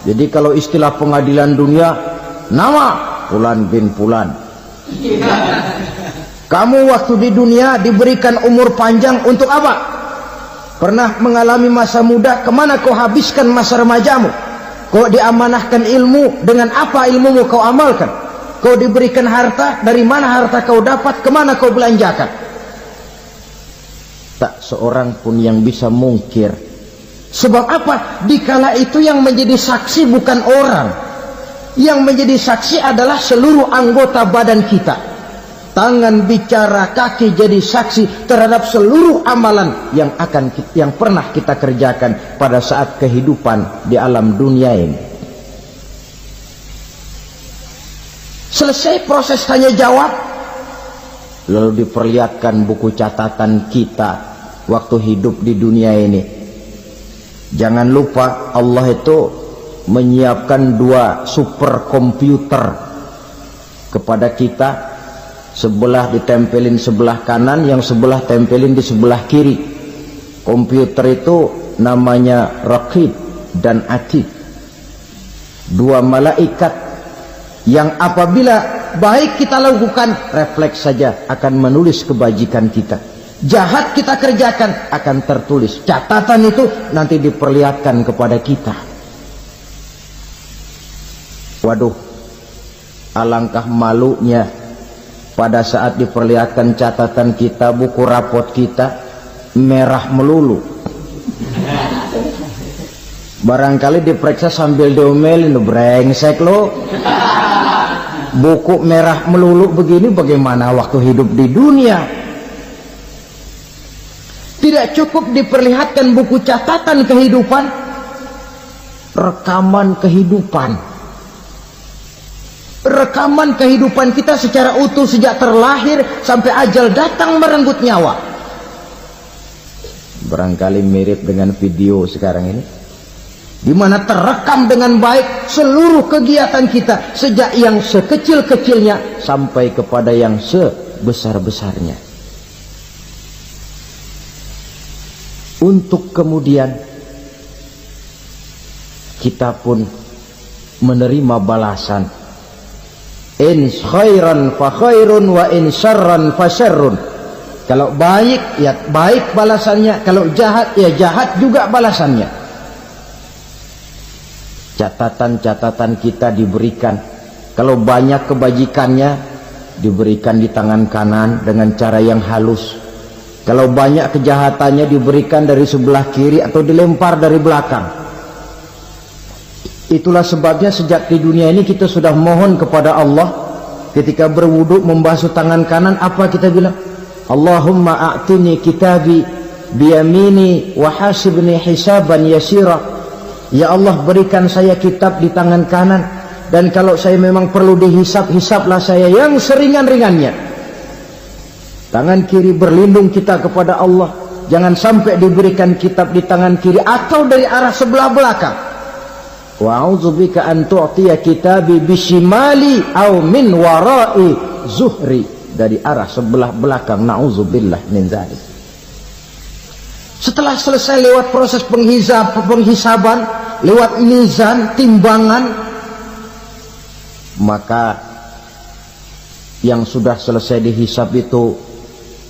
Jadi kalau istilah pengadilan dunia, nama Fulan bin Fulan. Kamu waktu di dunia diberikan umur panjang untuk apa? Pernah mengalami masa muda, kemana kau habiskan masa remajamu? Kau diamanahkan ilmu, dengan apa ilmumu kau amalkan? Kau diberikan harta, dari mana harta kau dapat, kemana kau belanjakan? Tak seorang pun yang bisa mungkir. Sebab apa? Dikala itu yang menjadi saksi bukan orang. Yang menjadi saksi adalah seluruh anggota badan kita. Tangan bicara, kaki jadi saksi terhadap seluruh amalan yang pernah kita kerjakan pada saat kehidupan di alam dunia ini. Selesai proses tanya jawab, lalu diperlihatkan buku catatan kita waktu hidup di dunia ini. Jangan lupa Allah itu menyiapkan 2 superkomputer kepada kita. Sebelah ditempelin sebelah kanan, yang sebelah tempelin di sebelah kiri. Komputer itu namanya Raqib dan Atid. 2 malaikat yang apabila baik kita lakukan, refleks saja akan menulis kebajikan kita. Jahat kita kerjakan akan tertulis. Catatan itu nanti diperlihatkan kepada kita. Waduh, alangkah malunya pada saat diperlihatkan catatan kita, buku rapot kita merah melulu. Barangkali diperiksa sambil diomelin, brengsek lo. Buku merah melulu begini, bagaimana waktu hidup di dunia? Tidak cukup diperlihatkan buku catatan kehidupan, rekaman kehidupan. Rekaman kehidupan kita secara utuh sejak terlahir sampai ajal datang merenggut nyawa. Barangkali mirip dengan video sekarang ini, di mana terekam dengan baik seluruh kegiatan kita sejak yang sekecil-kecilnya sampai kepada yang sebesar-besarnya. Untuk kemudian kita pun menerima balasan. In khairan fa khairun wa in syarran fa syarrun. Kalau baik ya baik balasannya, kalau jahat ya jahat juga balasannya. Catatan-catatan kita diberikan. Kalau banyak kebajikannya diberikan di tangan kanan dengan cara yang halus. Kalau banyak kejahatannya diberikan dari sebelah kiri atau dilempar dari belakang. Itulah sebabnya sejak di dunia ini kita sudah mohon kepada Allah. Ketika berwudu membasuh tangan kanan, apa kita bilang? Allahumma a'tini kitabi biyamini wa hasibni hisaban yasira. Ya Allah, berikan saya kitab di tangan kanan, dan kalau saya memang perlu dihisap, hisaplah saya yang seringan-ringannya. Tangan kiri berlindung kita kepada Allah. Jangan sampai diberikan kitab di tangan kiri atau dari arah sebelah belakang. wa a'udzubika an tu'tiya kitabi bishimali aw min wara'i zuhri, dari arah sebelah belakang. Na'udzubillah min dzalik. Setelah selesai lewat proses penghisaban, lewat mizan, timbangan, maka yang sudah selesai dihisab itu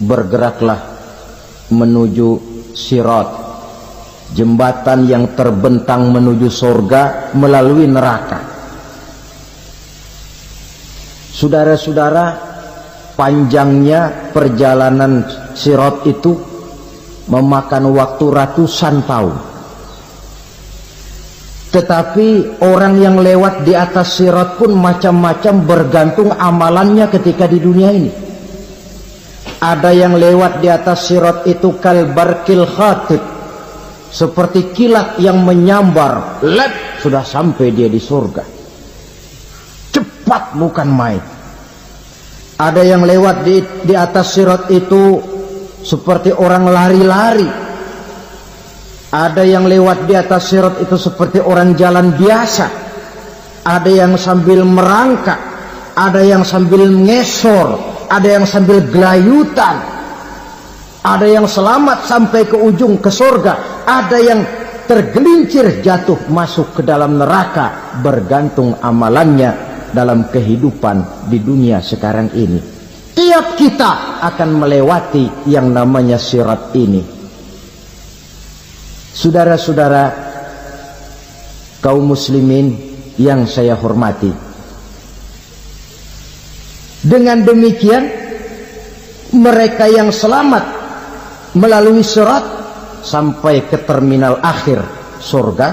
bergeraklah menuju sirat, jembatan yang terbentang menuju surga melalui neraka. Saudara-saudara, panjangnya perjalanan sirat itu memakan waktu ratusan tahun. Tetapi orang yang lewat di atas sirat pun macam-macam, bergantung amalannya ketika di dunia ini. Ada yang lewat di atas sirat itu kalbarkil khatib, seperti kilat yang menyambar, lep, sudah sampai dia di surga. Cepat bukan main. Ada yang lewat di atas sirat itu seperti orang lari-lari. Ada yang lewat di atas sirat itu seperti orang jalan biasa. Ada yang sambil merangkak, ada yang sambil ngesor, ada yang sambil gelayutan, ada yang selamat sampai ke ujung ke surga, ada yang tergelincir jatuh masuk ke dalam neraka, bergantung amalannya dalam kehidupan di dunia sekarang ini. Tiap kita akan melewati yang namanya sirat ini. Saudara-saudara kaum muslimin yang saya hormati, dengan demikian mereka yang selamat melalui sirat sampai ke terminal akhir surga,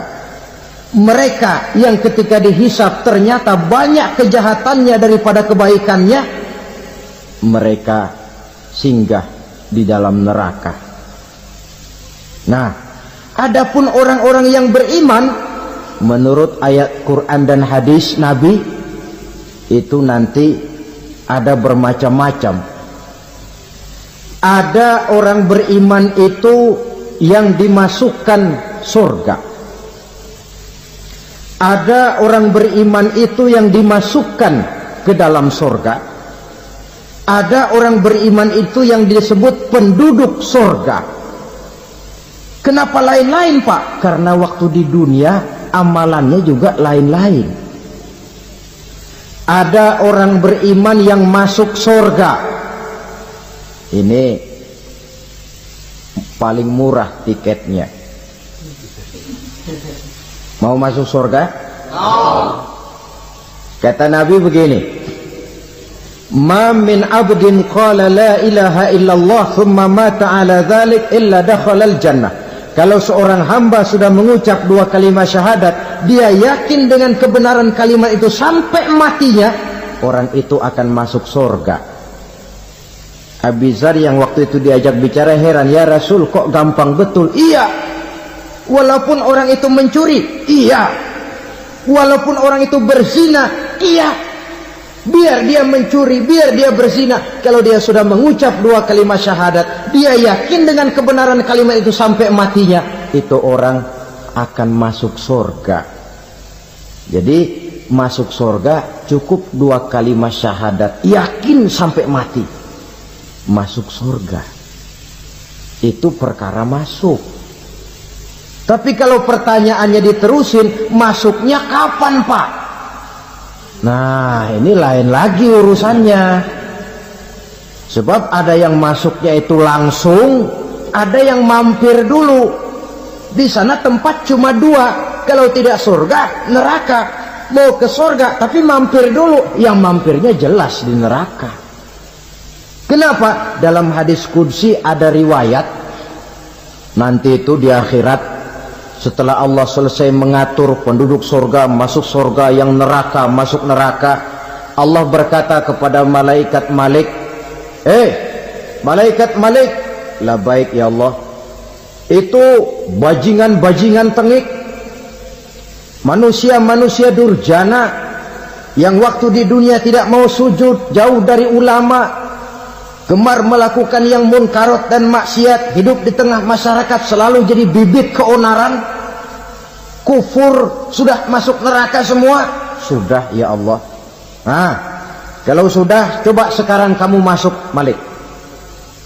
mereka yang ketika dihisab ternyata banyak kejahatannya daripada kebaikannya, mereka singgah di dalam neraka. Nah, adapun orang-orang yang beriman menurut ayat Quran dan hadis Nabi itu nanti ada bermacam-macam. Ada orang beriman itu yang dimasukkan surga. Ada orang beriman itu yang dimasukkan ke dalam surga. Ada orang beriman itu yang disebut penduduk surga. Kenapa lain-lain, Pak? Karena waktu di dunia amalannya juga lain-lain. Ada orang beriman yang masuk surga. Ini paling murah tiketnya. Mau masuk surga? Kata Nabi begini, ma min abdin qala la ilaha illallah thumma mata ala dhalik illa dakhalal jannah. Kalau seorang hamba sudah mengucap dua kalimat syahadat, dia yakin dengan kebenaran kalimat itu sampai matinya, orang itu akan masuk surga. Abi Dzar yang waktu itu diajak bicara heran, ya Rasul kok gampang betul? Iya, walaupun orang itu mencuri, iya, walaupun orang itu berzina, iya. Biar dia mencuri, biar dia berzina, kalau dia sudah mengucap dua kalimat syahadat, dia yakin dengan kebenaran kalimat itu sampai matinya, itu orang akan masuk surga. Jadi masuk surga cukup dua kalimat syahadat, yakin sampai mati, masuk surga. Itu perkara masuk. Tapi kalau pertanyaannya diterusin, masuknya kapan, Pak? Nah, ini lain lagi urusannya. Sebab ada yang masuknya itu langsung, ada yang mampir dulu. Di sana tempat cuma dua, kalau tidak surga, neraka. Mau ke surga tapi mampir dulu, yang mampirnya jelas di neraka. Kenapa? Dalam hadis qudsi ada riwayat, nanti itu di akhirat, setelah Allah selesai mengatur penduduk surga masuk surga, yang neraka masuk neraka, Allah berkata kepada malaikat Malik, malaikat Malik, labaik ya Allah, itu bajingan-bajingan tengik, manusia-manusia durjana yang waktu di dunia tidak mau sujud, jauh dari ulama, gemar melakukan yang munkarat dan maksiat, hidup di tengah masyarakat selalu jadi bibit keonaran. kufur, sudah masuk neraka semua? Sudah ya Allah. Nah, kalau sudah, coba sekarang kamu masuk, Malik.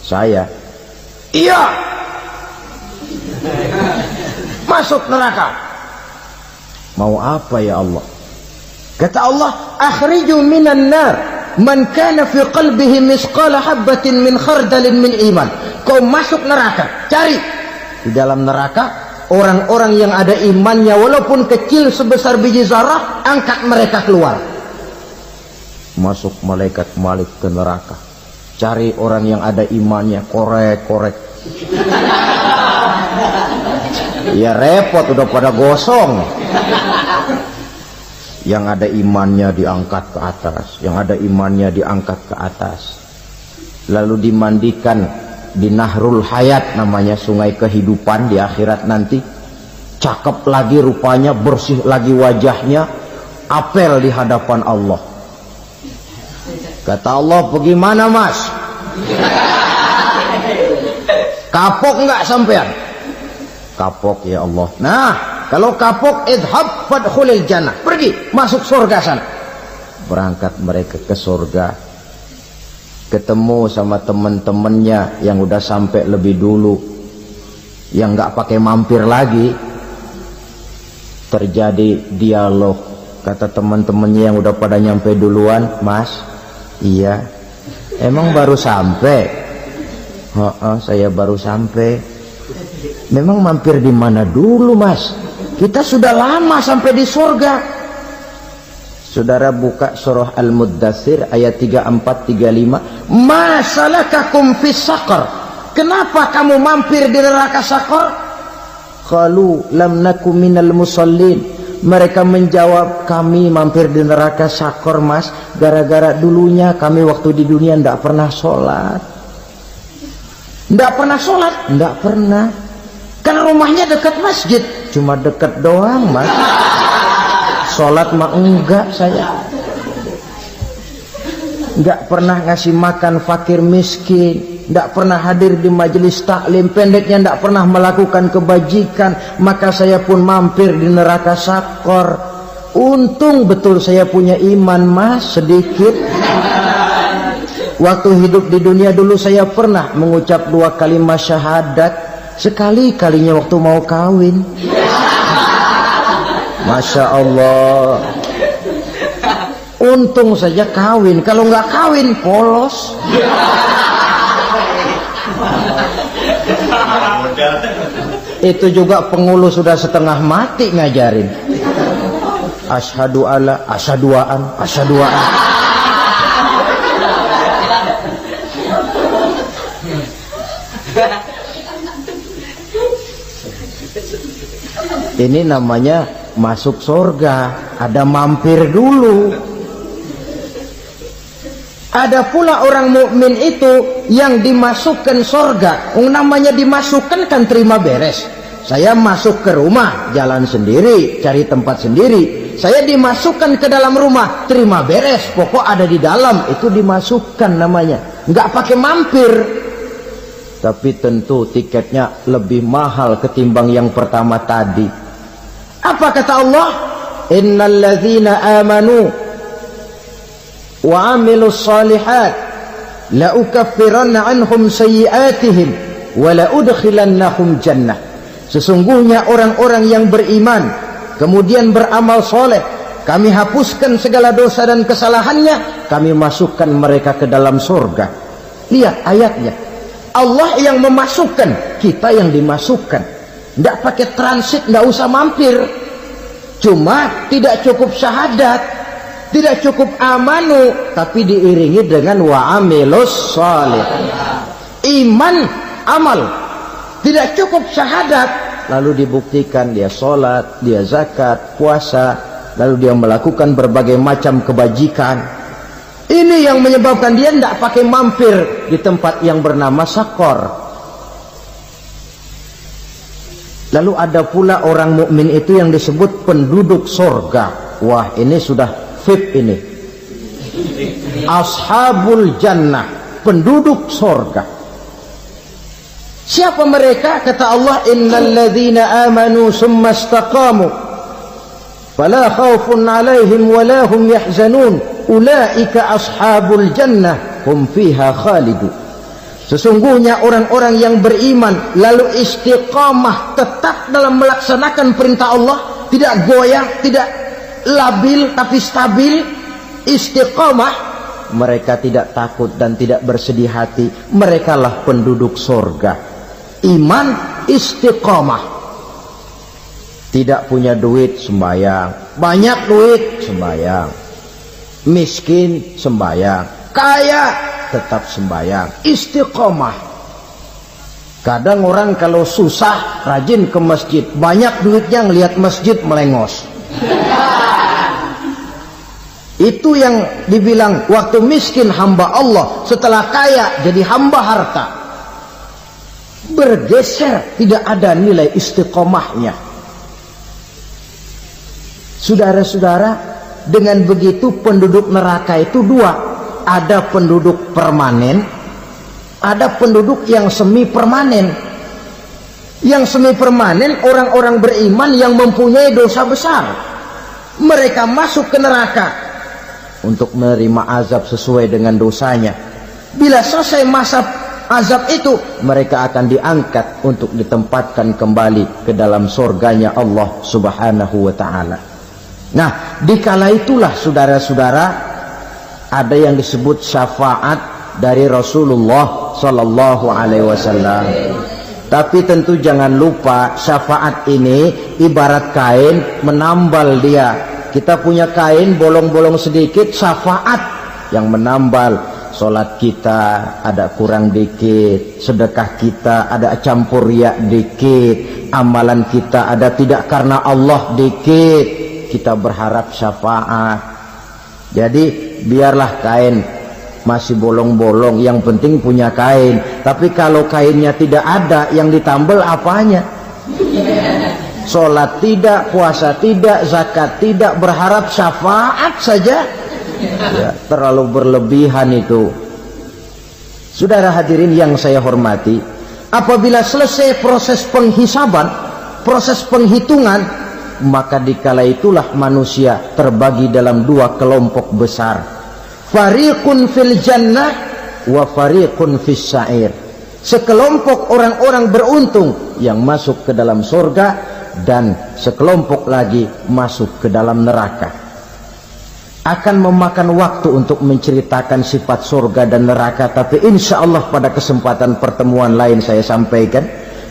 Saya, iya, masuk neraka. Mau apa ya Allah? Kata Allah, akhriju minan nar man kana fi qalbihi misqala habatin min khardalin min iman. Kau masuk neraka, cari di dalam neraka orang-orang yang ada imannya walaupun kecil sebesar biji zarah, angkat mereka keluar. Masuk malaikat Malik ke neraka, cari orang yang ada imannya, korek-korek. Ya repot, udah pada gosong. Yang ada imannya diangkat ke atas, yang ada imannya diangkat ke atas, lalu dimandikan di Nahrul Hayat, namanya sungai kehidupan di akhirat nanti. Cakep lagi rupanya, bersih lagi wajahnya, apel di hadapan Allah. Kata Allah, bagaimana mas? Kapok nggak sampean? Kapok ya Allah. Nah, kalau kapok, idhab fadkhulil jannah, pergi masuk surga sana. Berangkat mereka ke surga, ketemu sama teman-temannya yang udah sampai lebih dulu, yang nggak pakai mampir lagi. Terjadi dialog. Kata teman-temannya yang udah pada nyampe duluan, mas, iya, emang baru sampai? Saya baru sampai. Memang mampir di mana dulu mas? Kita sudah lama sampai di surga. Saudara buka surah Al-Muddathir ayat 34-35. Ma salakakum fis saqar? Kenapa kamu mampir di neraka Saqar? Qalu lam nakum minal musallin. Mereka menjawab, kami mampir di neraka Saqar mas, gara-gara dulunya kami waktu di dunia tidak pernah sholat. Tidak pernah sholat? Tidak pernah. Kan rumahnya dekat masjid, cuma dekat doang mas. Sholat mah enggak saya. Enggak pernah ngasih makan fakir miskin, enggak pernah hadir di majelis taklim, pendeknya enggak pernah melakukan kebajikan. Maka saya pun mampir di neraka Saqar. Untung betul saya punya iman mas, sedikit. Waktu hidup di dunia dulu saya pernah mengucap 2 kalimat syahadat. Sekali-kalinya waktu mau kawin. Masya Allah. Untung saja kawin. Kalau nggak kawin polos. Itu juga pengulu sudah setengah mati ngajarin. Asyhadu alla, asyaduaan, asyaduaan. Ini namanya masuk surga, ada mampir dulu. Ada pula orang mukmin itu yang dimasukkan surga. Namanya dimasukkan kan terima beres. Saya masuk ke rumah, jalan sendiri, cari tempat sendiri. Saya dimasukkan ke dalam rumah, terima beres, pokok ada di dalam, itu dimasukkan namanya. Nggak pakai mampir. Tapi tentu tiketnya lebih mahal ketimbang yang pertama tadi. Apa kata Allah? Innal ladzina amanu wa amilus shalihat la ukaffiranna anhum sayyi'atihim wa la udkhilannahum jannah. Sesungguhnya orang-orang yang beriman kemudian beramal soleh, kami hapuskan segala dosa dan kesalahannya, kami masukkan mereka ke dalam surga. Lihat ayatnya, Allah yang memasukkan, kita yang dimasukkan. Tidak pakai transit, tidak usah mampir. Cuma tidak cukup syahadat, tidak cukup amanu, tapi diiringi dengan wa'amilus sholih. Iman, amal. Tidak cukup syahadat, lalu dibuktikan dia sholat, dia zakat, puasa, lalu dia melakukan berbagai macam kebajikan. Ini yang menyebabkan dia tidak pakai mampir di tempat yang bernama Saqar. Lalu ada pula orang mukmin itu yang disebut penduduk surga. Wah, ini sudah VIP ini. Ashabul jannah, penduduk surga. Siapa mereka? Kata Allah, innal ladzina amanu summa istaqamu fala khaufun 'alaihim wa la hum yahzanun ulaika ashabul jannah hum fiha khalidun. Sesungguhnya orang-orang yang beriman lalu istiqamah tetap dalam melaksanakan perintah Allah, tidak goyang, tidak labil tapi stabil, istiqamah, mereka tidak takut dan tidak bersedih hati. Merekalah penduduk surga. Iman, istiqamah. Tidak punya duit, sembahyang. Banyak duit, sembahyang. Miskin, sembahyang. Kaya, tetap sembahyang. Istiqamah. Kadang orang kalau susah rajin ke masjid, banyak duitnya ngelihat masjid melengos. Itu yang dibilang waktu miskin hamba Allah, setelah kaya jadi hamba harta. Bergeser, tidak ada nilai istiqomahnya. Saudara-saudara, dengan begitu penduduk neraka itu dua. Ada penduduk permanen, ada penduduk yang semi permanen. Yang semi permanen orang-orang beriman yang mempunyai dosa besar. Mereka masuk ke neraka untuk menerima azab sesuai dengan dosanya. Bila selesai masa azab itu, mereka akan diangkat untuk ditempatkan kembali ke dalam surganya Allah Subhanahu wa ta'ala. Nah, dikala itulah saudara-saudara, ada yang disebut syafaat dari Rasulullah Sallallahu Alaihi Wasallam. Tapi tentu jangan lupa, syafaat ini ibarat kain menambal dia. Kita punya kain bolong-bolong sedikit, syafaat yang menambal. Solat kita ada kurang dikit, sedekah kita ada campur riak dikit, amalan kita ada tidak karena Allah dikit, kita berharap syafaat. Jadi biarlah kain masih bolong-bolong, yang penting punya kain. Tapi kalau kainnya tidak ada, yang ditambal apanya? Sholat tidak, puasa tidak, zakat tidak, berharap syafaat saja, ya, terlalu berlebihan itu. Saudara hadirin yang saya hormati, apabila selesai proses penghisaban, proses penghitungan, maka dikala itulah manusia terbagi dalam dua kelompok besar. Fariqun fil jannah wa fariqun fis sa'ir. Sekelompok orang-orang beruntung yang masuk ke dalam surga, dan sekelompok lagi masuk ke dalam neraka. Akan memakan waktu untuk menceritakan sifat surga dan neraka, tapi insya Allah pada kesempatan pertemuan lain saya sampaikan.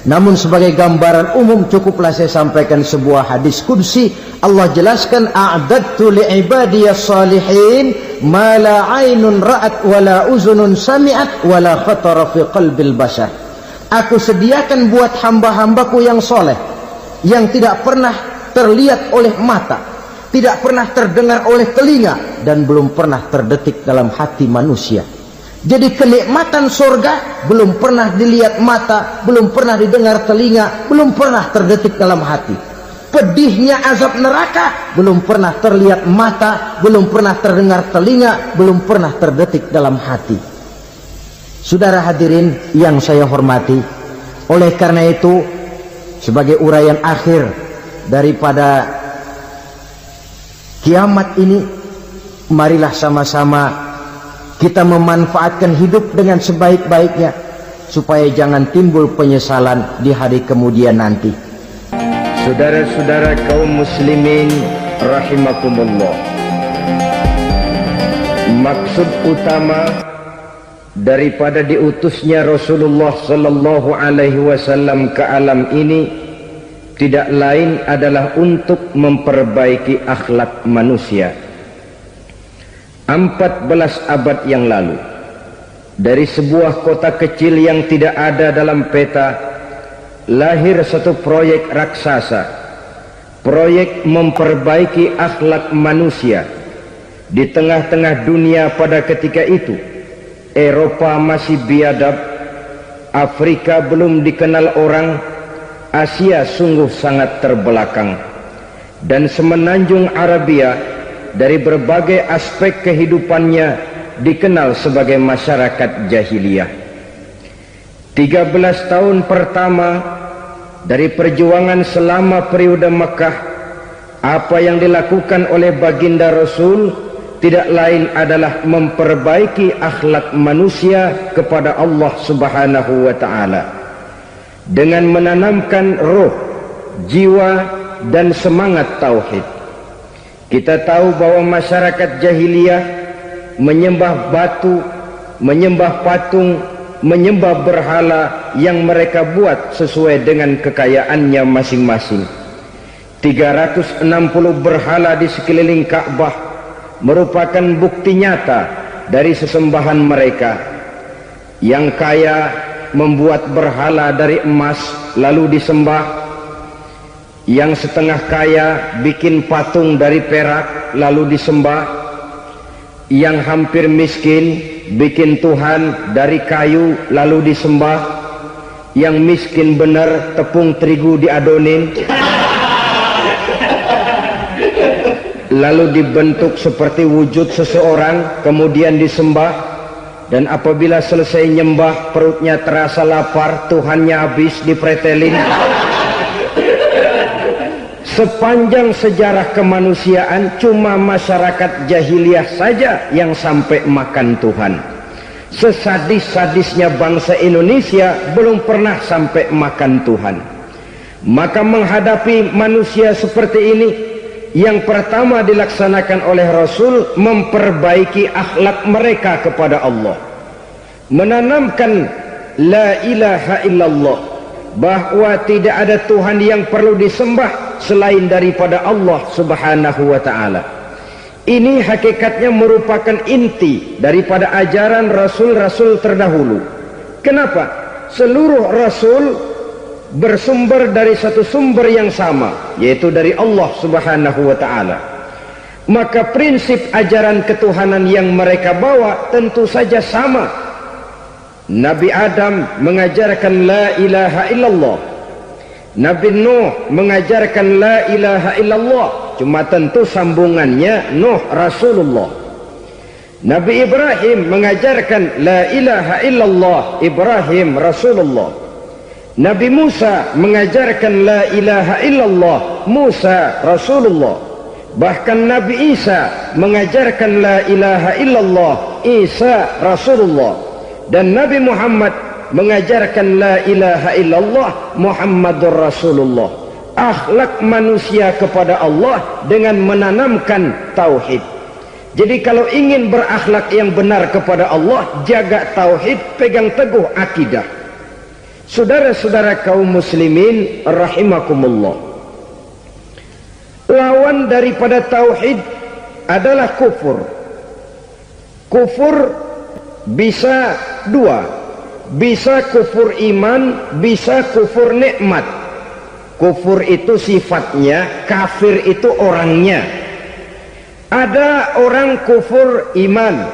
Namun sebagai gambaran umum cukuplah saya sampaikan sebuah hadis qudsi. Allah jelaskan, a'dadtu li'ibadiyas salihin ma la 'ainun ra'at wa la uzunun sami'at wa la khatara fi qalbil bashar. Aku sediakan buat hamba-hambaku yang soleh, yang tidak pernah terlihat oleh mata, tidak pernah terdengar oleh telinga, dan belum pernah terdetik dalam hati manusia. Jadi kenikmatan surga belum pernah dilihat mata, belum pernah didengar telinga, belum pernah terdetik dalam hati. Pedihnya azab neraka belum pernah terlihat mata, belum pernah terdengar telinga, belum pernah terdetik dalam hati. Saudara hadirin yang saya hormati, oleh karena itu sebagai uraian akhir daripada kiamat ini, marilah sama-sama kita memanfaatkan hidup dengan sebaik-baiknya, supaya jangan timbul penyesalan di hari kemudian nanti. Saudara-saudara kaum muslimin rahimakumullah, maksud utama daripada diutusnya Rasulullah sallallahu alaihi wasallam ke alam ini tidak lain adalah untuk memperbaiki akhlak manusia. 14 abad yang lalu, dari sebuah kota kecil yang tidak ada dalam peta, lahir satu proyek raksasa, proyek memperbaiki akhlak manusia. Di tengah-tengah dunia pada ketika itu, Eropa masih biadab, Afrika belum dikenal orang, Asia sungguh sangat terbelakang, dan semenanjung Arabia dari berbagai aspek kehidupannya dikenal sebagai masyarakat jahiliyah. 13 tahun pertama dari perjuangan selama periode Mekah Apa yang dilakukan oleh baginda Rasul tidak lain adalah memperbaiki akhlak manusia kepada Allah Subhanahu wa ta'ala dengan menanamkan roh, jiwa dan semangat tauhid. Kita tahu bahwa masyarakat jahiliyah menyembah batu, menyembah patung, menyembah berhala yang mereka buat sesuai dengan kekayaannya masing-masing. 360 berhala di sekeliling Ka'bah merupakan bukti nyata dari sesembahan mereka. Yang kaya membuat berhala dari emas lalu disembah, yang setengah kaya bikin patung dari perak lalu disembah, yang hampir miskin bikin Tuhan dari kayu lalu disembah, yang miskin benar tepung terigu diadonin lalu dibentuk seperti wujud seseorang kemudian disembah, dan apabila selesai nyembah perutnya terasa lapar, Tuhannya habis dipretelin. Sepanjang sejarah kemanusiaan cuma masyarakat jahiliyah saja yang sampai makan Tuhan. Sesadis-sadisnya bangsa Indonesia belum pernah sampai makan Tuhan. Maka menghadapi manusia seperti ini, yang pertama dilaksanakan oleh Rasul memperbaiki akhlak mereka kepada Allah, menanamkan la ilaha illallah, bahwa tidak ada Tuhan yang perlu disembah selain daripada Allah Subhanahu wa ta'ala. Ini hakikatnya merupakan inti daripada ajaran Rasul-Rasul terdahulu. Kenapa? Seluruh Rasul bersumber dari satu sumber yang sama, yaitu dari Allah Subhanahu wa ta'ala. Maka prinsip ajaran ketuhanan yang mereka bawa tentu saja sama. Nabi Adam mengajarkan la ilaha illallah, Nabi Nuh mengajarkan la ilaha illallah, cuma tentu sambungannya Nuh Rasulullah. Nabi Ibrahim mengajarkan la ilaha illallah, Ibrahim Rasulullah. Nabi Musa mengajarkan la ilaha illallah, Musa Rasulullah. Bahkan Nabi Isa mengajarkan la ilaha illallah, Isa Rasulullah. Dan Nabi Muhammad mengajarkan la ilaha illallah, Muhammadur Rasulullah. Akhlak manusia kepada Allah dengan menanamkan tauhid. Jadi kalau ingin berakhlak yang benar kepada Allah, jaga tauhid, pegang teguh akidah. Saudara-saudara kaum muslimin rahimakumullah, lawan daripada tauhid adalah kufur. Kufur bisa dua, bisa kufur iman, bisa kufur nikmat. Kufur itu sifatnya, kafir itu orangnya. Ada orang kufur iman,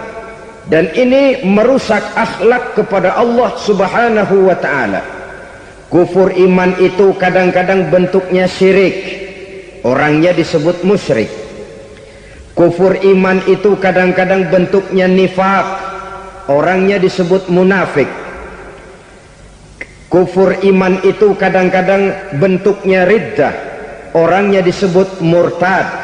dan ini merusak akhlak kepada Allah Subhanahu wa ta'ala. Kufur iman itu kadang-kadang bentuknya syirik, orangnya disebut musyrik. Kufur iman itu kadang-kadang bentuknya nifak, orangnya disebut munafik. Kufur iman itu kadang-kadang bentuknya riddah, orangnya disebut murtad.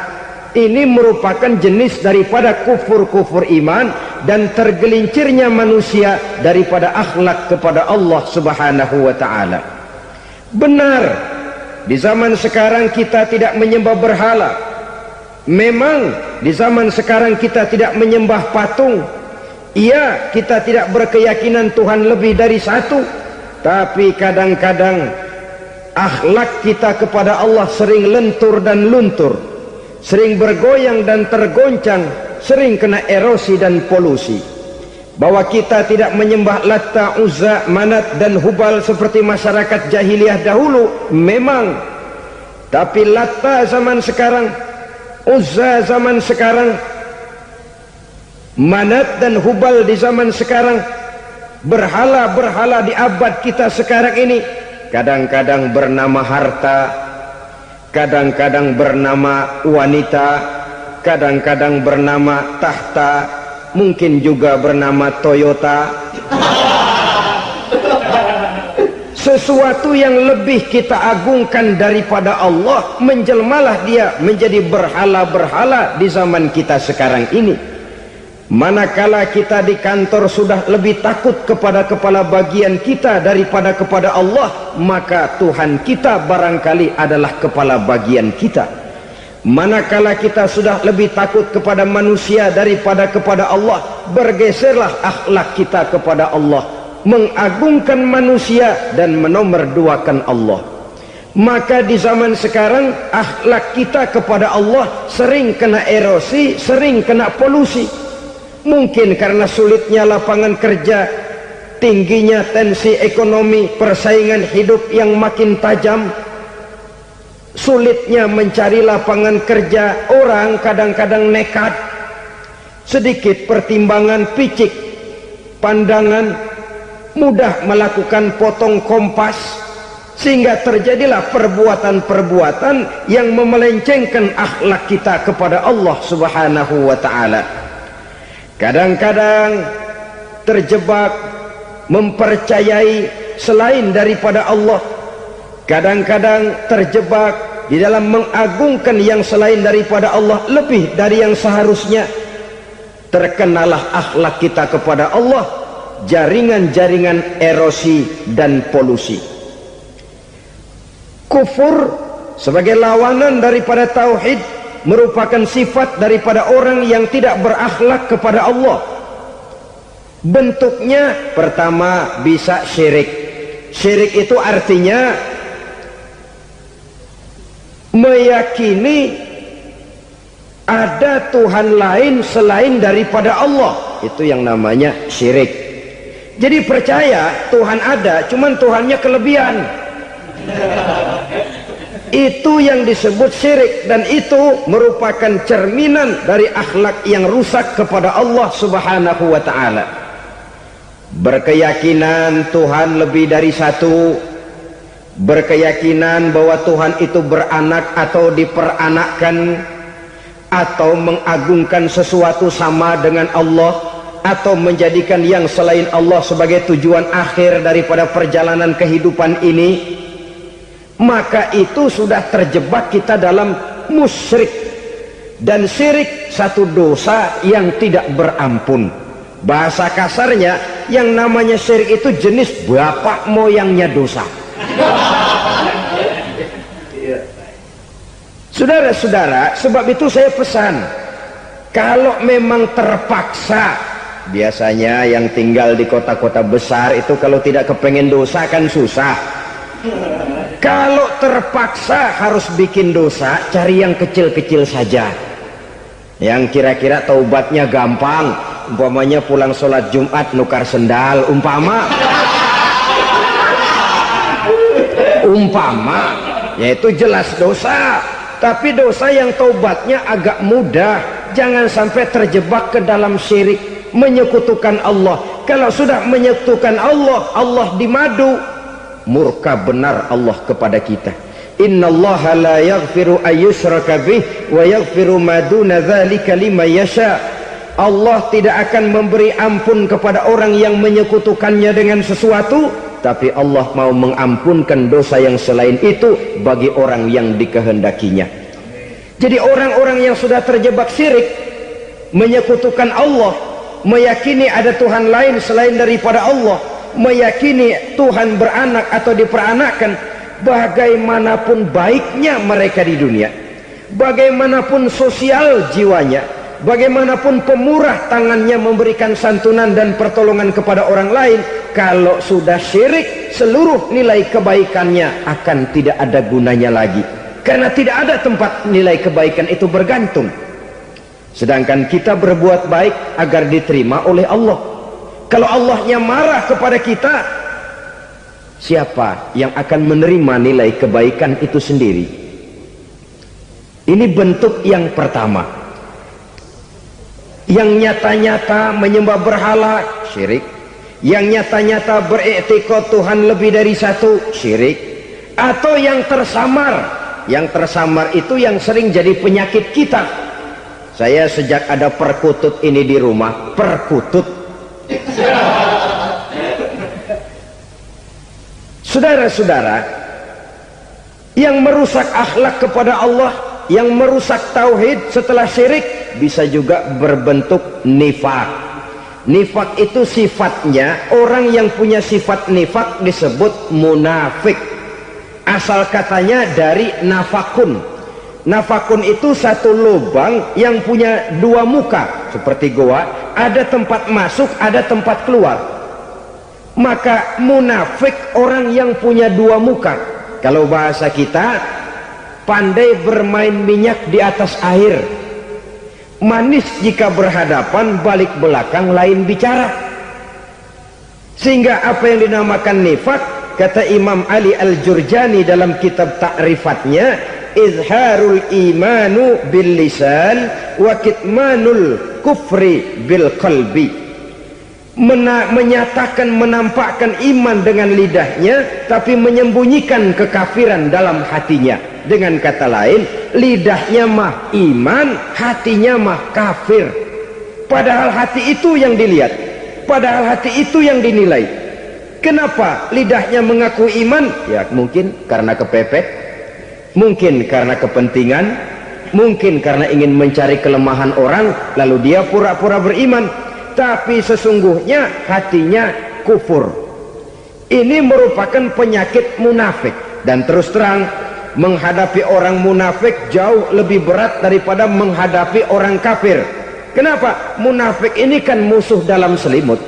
Ini merupakan jenis daripada kufur-kufur iman dan tergelincirnya manusia daripada akhlak kepada Allah Subhanahu wa ta'ala. Benar, di zaman sekarang kita tidak menyembah berhala. Memang di zaman sekarang kita tidak menyembah patung. Iya, kita tidak berkeyakinan Tuhan lebih dari satu. Tapi kadang-kadang akhlak kita kepada Allah sering lentur dan luntur, sering bergoyang dan tergoncang, sering kena erosi dan polusi. Bahwa kita tidak menyembah Latta, Uzza, Manat dan Hubal seperti masyarakat jahiliyah dahulu, memang. Tapi Latta zaman sekarang, Uzza zaman sekarang, Manat dan Hubal di zaman sekarang, berhala-berhala di abad kita sekarang ini, kadang-kadang bernama harta, kadang-kadang bernama wanita, kadang-kadang bernama tahta, mungkin juga bernama Toyota. sesuatu yang lebih kita agungkan daripada Allah, menjelmalah dia menjadi berhala-berhala di zaman kita sekarang ini. Manakala kita di kantor sudah lebih takut kepada kepala bagian kita daripada kepada Allah, maka Tuhan kita barangkali adalah kepala bagian kita. Manakala kita sudah lebih takut kepada manusia daripada kepada Allah, bergeserlah akhlak kita kepada Allah, mengagungkan manusia dan menomorduakan Allah. Maka di zaman sekarang akhlak kita kepada Allah sering kena erosi, sering kena polusi. Mungkin karena sulitnya lapangan kerja, tingginya tensi ekonomi, persaingan hidup yang makin tajam, sulitnya mencari lapangan kerja, orang kadang-kadang nekat, sedikit pertimbangan, picik pandangan, mudah melakukan potong kompas, sehingga terjadilah perbuatan-perbuatan yang memelencengkan akhlak kita kepada Allah Subhanahu wa ta'ala. Kadang-kadang terjebak mempercayai selain daripada Allah, kadang-kadang terjebak di dalam mengagungkan yang selain daripada Allah lebih dari yang seharusnya. Terkenalah akhlak kita kepada Allah jaringan-jaringan erosi dan polusi. Kufur sebagai lawanan daripada tauhid merupakan sifat daripada orang yang tidak berakhlak kepada Allah. Bentuknya pertama bisa syirik. Syirik itu artinya meyakini ada Tuhan lain selain daripada Allah. Itu yang namanya syirik. Jadi percaya Tuhan ada, cuman Tuhannya kelebihan. Itu yang disebut syirik, dan itu merupakan cerminan dari akhlak yang rusak kepada Allah Subhanahu wa ta'ala. Berkeyakinan Tuhan lebih dari satu, berkeyakinan bahwa Tuhan itu beranak atau diperanakkan, atau mengagungkan sesuatu sama dengan Allah, atau menjadikan yang selain Allah sebagai tujuan akhir daripada perjalanan kehidupan ini, maka itu sudah terjebak kita dalam musyrik. Dan syirik satu dosa yang tidak berampun. Bahasa kasarnya, yang namanya syirik itu jenis bapak moyangnya dosa. Saudara-saudara, sebab itu saya pesan, kalau memang terpaksa, biasanya yang tinggal di kota-kota besar itu kalau tidak kepengen dosa kan susah. Kalau terpaksa harus bikin dosa, cari yang kecil-kecil saja, yang kira-kira taubatnya gampang. Umpamanya pulang sholat Jumat nukar sendal, umpama yaitu jelas dosa. Tapi dosa yang taubatnya agak mudah. Jangan sampai terjebak ke dalam syirik, menyekutukan Allah. Kalau sudah menyekutukan Allah, Allah dimadu, murka benar Allah kepada kita. Innallaha la yaghfiru ayyushraka bih wa yaghfiru ma duna dzalika liman yasha. Allah tidak akan memberi ampun kepada orang yang menyekutukannya dengan sesuatu, tapi Allah mau mengampunkan dosa yang selain itu bagi orang yang dikehendakinya. Jadi orang-orang yang sudah terjebak syirik, menyekutukan Allah, meyakini ada Tuhan lain selain daripada Allah, meyakini Tuhan beranak atau diperanakkan, bagaimanapun baiknya mereka di dunia, bagaimanapun sosial jiwanya, bagaimanapun pemurah tangannya memberikan santunan dan pertolongan kepada orang lain, kalau sudah syirik, seluruh nilai kebaikannya akan tidak ada gunanya lagi, karena tidak ada tempat nilai kebaikan itu bergantung. Sedangkan kita berbuat baik agar diterima oleh Allah. Kalau Allahnya marah kepada kita, siapa yang akan menerima nilai kebaikan itu sendiri? Ini bentuk yang pertama. Yang nyata-nyata menyembah berhala, syirik. Yang nyata-nyata beriktikad Tuhan lebih dari satu, syirik. Atau yang tersamar. Yang tersamar itu yang sering jadi penyakit kita. Saya sejak ada perkutut ini di rumah, perkutut, Saudara-saudara, yang merusak akhlak kepada Allah, yang merusak tauhid setelah syirik, bisa juga berbentuk nifak. Nifak itu sifatnya, orang yang punya sifat nifak disebut munafik. Asal katanya dari nafakun. Nafakun itu satu lubang yang punya dua muka, seperti goa, ada tempat masuk, ada tempat keluar. Maka munafik orang yang punya dua muka. Kalau bahasa kita, pandai bermain minyak di atas air, manis jika berhadapan, balik belakang lain bicara. Sehingga apa yang dinamakan nifak, kata Imam Ali Al-Jurjani dalam kitab ta'rifatnya, izharul imanu bil lisan wa kitmanul kufri bil qalbi. Menyatakan, menampakkan iman dengan lidahnya, tapi menyembunyikan kekafiran dalam hatinya. Dengan kata lain, lidahnya mah iman, hatinya mah kafir. Padahal hati itu yang dilihat, padahal hati itu yang dinilai. Kenapa lidahnya mengaku iman? Ya mungkin karena kepepet, mungkin karena kepentingan, mungkin karena ingin mencari kelemahan orang, lalu dia pura-pura beriman. Tapi sesungguhnya hatinya kufur. Ini merupakan penyakit munafik. Dan terus terang, menghadapi orang munafik jauh lebih berat daripada menghadapi orang kafir. Kenapa? Munafik ini kan musuh dalam selimut.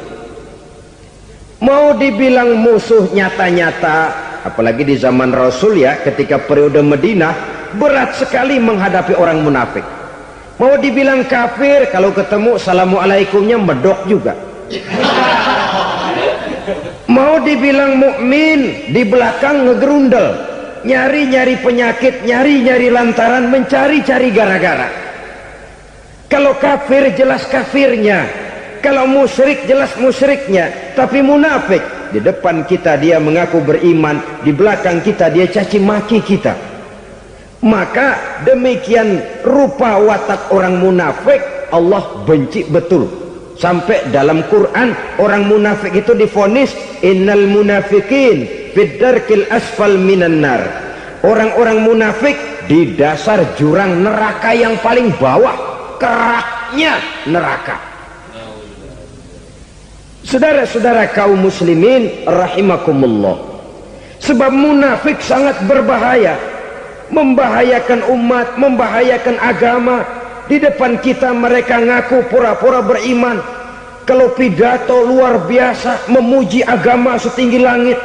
Mau dibilang musuh nyata-nyata, apalagi di zaman Rasul ya, ketika periode Madinah, berat sekali menghadapi orang munafik. Mau dibilang kafir, kalau ketemu assalamualaikumnya medok juga. Mau dibilang mukmin, di belakang ngegerundel, nyari-nyari penyakit, nyari-nyari lantaran, mencari-cari gara-gara. Kalau kafir jelas kafirnya, kalau musyrik jelas musyriknya. Tapi munafik, di depan kita dia mengaku beriman, di belakang kita dia caci maki kita. Maka demikian rupa watak orang munafik Allah benci betul. Sampai dalam Quran orang munafik itu divonis innal munafikin fid darkil asfal minan nar. Orang-orang munafik di dasar jurang neraka yang paling bawah, keraknya neraka. Saudara-saudara kaum muslimin rahimakumullah, sebab munafik sangat berbahaya, membahayakan umat, membahayakan agama. Di depan kita mereka ngaku pura-pura beriman, kalau pidato luar biasa, memuji agama setinggi langit,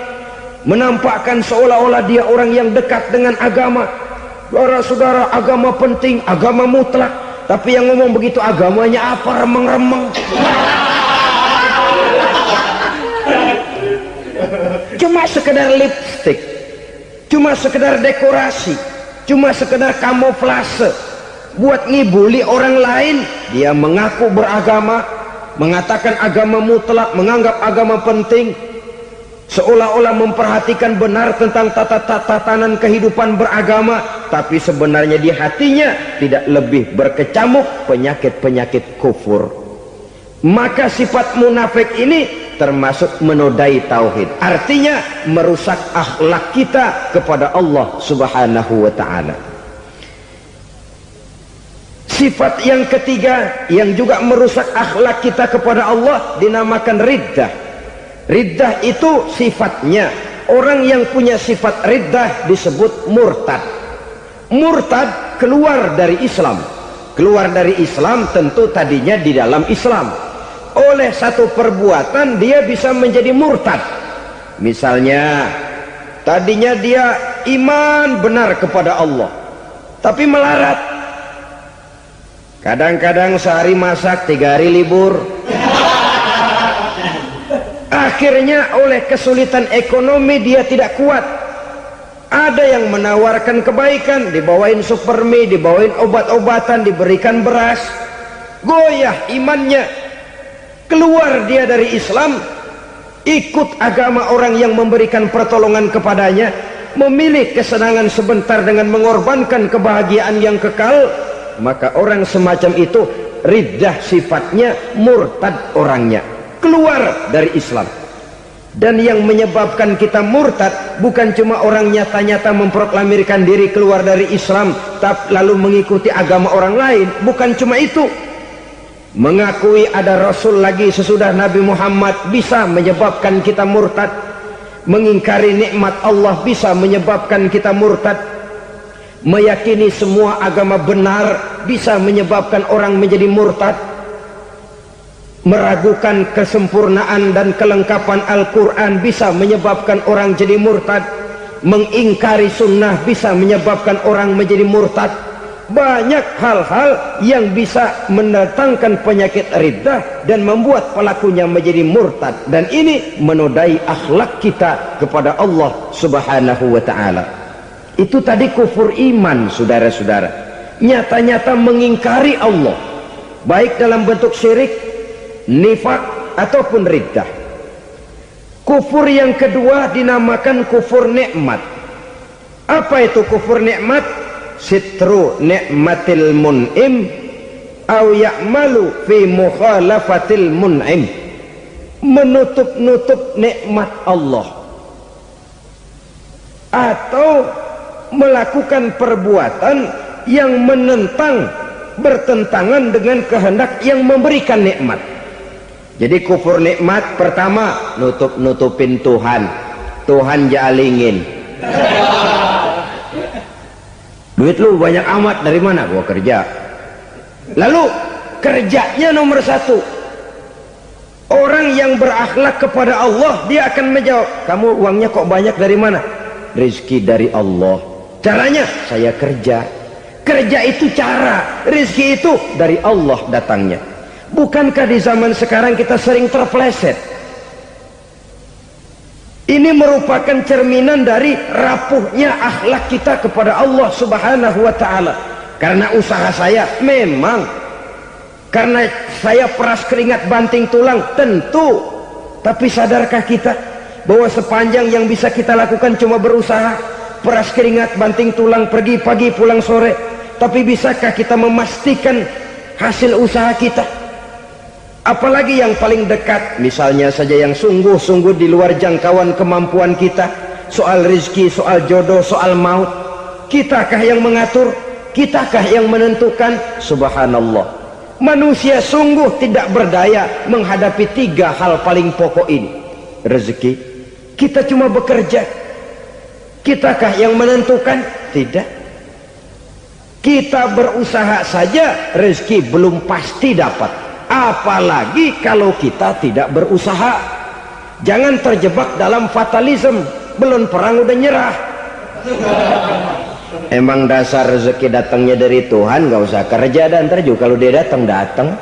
menampakkan seolah-olah dia orang yang dekat dengan agama. Saudara-saudara, agama penting, agama mutlak. Tapi yang ngomong begitu agamanya apa? Remeng-remeng. Cuma sekedar lipstick, cuma sekedar dekorasi, cuma sekedar kamuflase buat ngibuli orang lain. Dia mengaku beragama, mengatakan agama mutlak, menganggap agama penting, seolah-olah memperhatikan benar tentang tatanan kehidupan beragama, tapi sebenarnya di hatinya tidak lebih berkecamuk penyakit-penyakit kufur. Maka sifat munafik ini termasuk menodai tauhid, artinya merusak akhlak kita kepada Allah Subhanahu wa ta'ala. Sifat yang ketiga yang juga merusak akhlak kita kepada Allah dinamakan riddah. Riddah itu sifatnya, orang yang punya sifat riddah disebut murtad. Murtad keluar dari Islam. Keluar dari Islam tentu tadinya di dalam Islam. Oleh satu perbuatan dia bisa menjadi murtad. Misalnya tadinya dia iman benar kepada Allah, tapi melarat. Kadang-kadang sehari masak, 3 hari libur. Akhirnya oleh kesulitan ekonomi dia tidak kuat. Ada yang menawarkan kebaikan, dibawain supermi, dibawain obat-obatan, diberikan beras. Goyah imannya. Keluar dia dari Islam, ikut agama orang yang memberikan pertolongan kepadanya, memilih kesenangan sebentar dengan mengorbankan kebahagiaan yang kekal. Maka orang semacam itu riddah sifatnya, murtad orangnya, keluar dari Islam. Dan yang menyebabkan kita murtad bukan cuma orang nyata-nyata memproklamirkan diri keluar dari Islam lalu mengikuti agama orang lain, bukan cuma itu. Mengakui ada Rasul lagi sesudah Nabi Muhammad bisa menyebabkan kita murtad. Mengingkari nikmat Allah bisa menyebabkan kita murtad. Meyakini semua agama benar bisa menyebabkan orang menjadi murtad. Meragukan kesempurnaan dan kelengkapan Al-Quran bisa menyebabkan orang jadi murtad. Mengingkari sunnah bisa menyebabkan orang menjadi murtad. Banyak hal-hal yang bisa mendatangkan penyakit riddah dan membuat pelakunya menjadi murtad, dan ini menodai akhlak kita kepada Allah Subhanahu wa ta'ala. Itu tadi kufur iman, saudara-saudara, nyata-nyata mengingkari Allah, baik dalam bentuk syirik, nifak ataupun riddah. Kufur yang kedua dinamakan kufur nikmat. Apa itu kufur nikmat? Sitru ni'matil mun'im au ya'malu fi mukhalafatil mun'im. Menutup-nutup nikmat Allah atau melakukan perbuatan yang menentang, bertentangan dengan kehendak yang memberikan nikmat. Jadi kufur nikmat pertama, nutup-nutupin Tuhan jalingin. Duit lu banyak amat, dari mana? Gua kerja. Lalu kerjanya nomor satu. Orang yang berakhlak kepada Allah, dia akan menjawab, kamu uangnya kok banyak, dari mana? Rezeki dari Allah. Caranya, saya kerja. Kerja itu cara, rezeki itu dari Allah datangnya. Bukankah di zaman sekarang kita sering terpleset? Ini merupakan cerminan dari rapuhnya akhlak kita kepada Allah Subhanahu wa ta'ala. Karena usaha saya memang, karena saya peras keringat banting tulang, tentu. Tapi sadarkah kita bahwa sepanjang yang bisa kita lakukan cuma berusaha, peras keringat banting tulang, pergi pagi pulang sore? Tapi bisakah kita memastikan hasil usaha kita? Apalagi yang paling dekat, misalnya saja yang sungguh-sungguh di luar jangkauan kemampuan kita, soal rezeki, soal jodoh, soal maut, kitakah yang mengatur? Kitakah yang menentukan? Subhanallah, manusia sungguh tidak berdaya menghadapi tiga hal paling pokok ini. Rezeki, kita cuma bekerja. Kitakah yang menentukan? Tidak. Kita berusaha saja, rezeki belum pasti dapat. Apalagi kalau kita tidak berusaha. Jangan terjebak dalam fatalisme, belum perang udah nyerah. Emang dasar rezeki datangnya dari Tuhan, gak usah kerja, dan ntar juga kalau dia datang.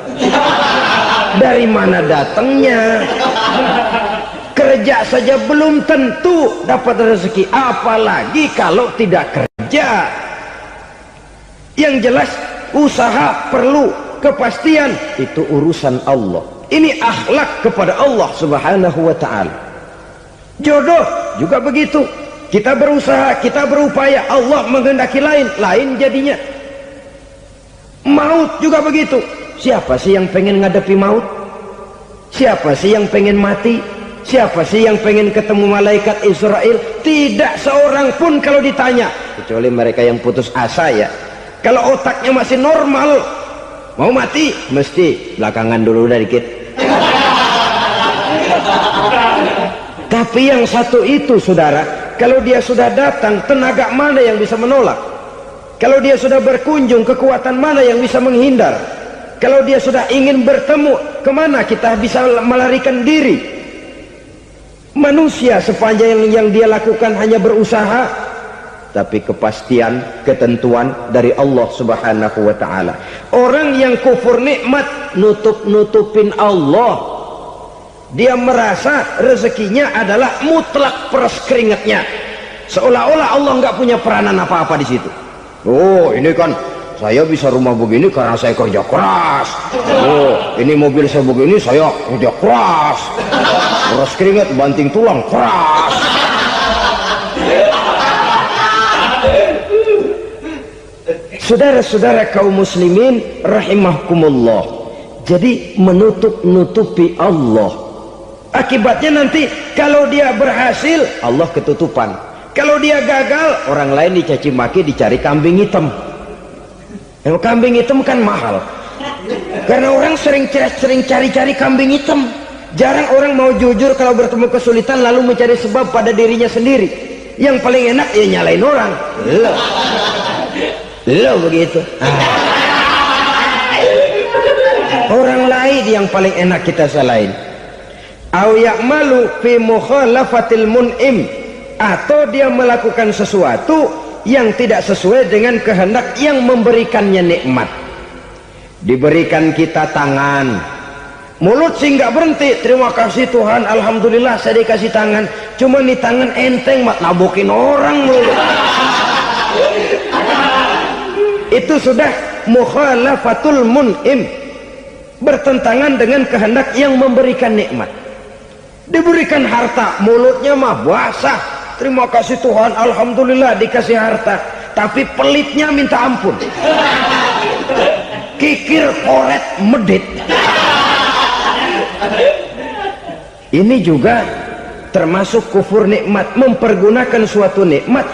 Dari mana datangnya? Kerja saja belum tentu dapat rezeki, apalagi kalau tidak kerja. Yang jelas usaha perlu, kepastian itu urusan Allah. Ini akhlak kepada Allah Subhanahu wa ta'ala. Jodoh juga begitu, kita berusaha, kita berupaya, Allah menghendaki lain jadinya. Maut juga begitu. Siapa sih yang pengen ngadepi maut? Siapa sih yang pengen mati? Siapa sih yang pengen ketemu malaikat Israel? Tidak seorang pun kalau ditanya, kecuali mereka yang putus asa ya. Kalau otaknya masih normal, mau mati mesti belakangan dulu dah dikit. Tapi yang satu itu, saudara, kalau dia sudah datang, tenaga mana yang bisa menolak? Kalau dia sudah berkunjung, kekuatan mana yang bisa menghindar? Kalau dia sudah ingin bertemu, kemana kita bisa melarikan diri? Manusia sepanjang yang dia lakukan hanya berusaha, tapi kepastian, ketentuan dari Allah Subhanahu wa ta'ala. Orang yang kufur nikmat, nutupin Allah. Dia merasa rezekinya adalah mutlak peras keringatnya, seolah-olah Allah nggak punya peranan apa-apa di situ. Oh, ini kan saya bisa rumah begini karena saya kerja keras. Oh, ini mobil saya begini, saya kerja keras. Peras keringat, banting tulang, keras. Saudara-saudara kaum muslimin rahimahkumullah, jadi menutup-nutupi Allah, akibatnya nanti kalau dia berhasil, Allah ketutupan. Kalau dia gagal, orang lain dicaci maki, dicari kambing hitam. Yang kambing hitam kan mahal. Karena orang sering cari-cari kambing hitam. Jarang orang mau jujur kalau bertemu kesulitan lalu mencari sebab pada dirinya sendiri. Yang paling enak ya nyalain orang. Lo begitu. Orang lain yang paling enak kita salahin. Au ya'malu fi mukhalafatil mun'im, atau dia melakukan sesuatu yang tidak sesuai dengan kehendak yang memberikannya nikmat. Diberikan kita tangan, mulut sih nggak berhenti, terima kasih Tuhan, alhamdulillah saya dikasih tangan. Cuma nih tangan enteng mak nabokin orang mulu. Itu sudah mukhalafatul mun'im, bertentangan dengan kehendak yang memberikan nikmat. Diberikan harta, mulutnya mah basah, terima kasih Tuhan, alhamdulillah dikasih harta, tapi pelitnya minta ampun, kikir koret medit. Ini juga termasuk kufur nikmat, mempergunakan suatu nikmat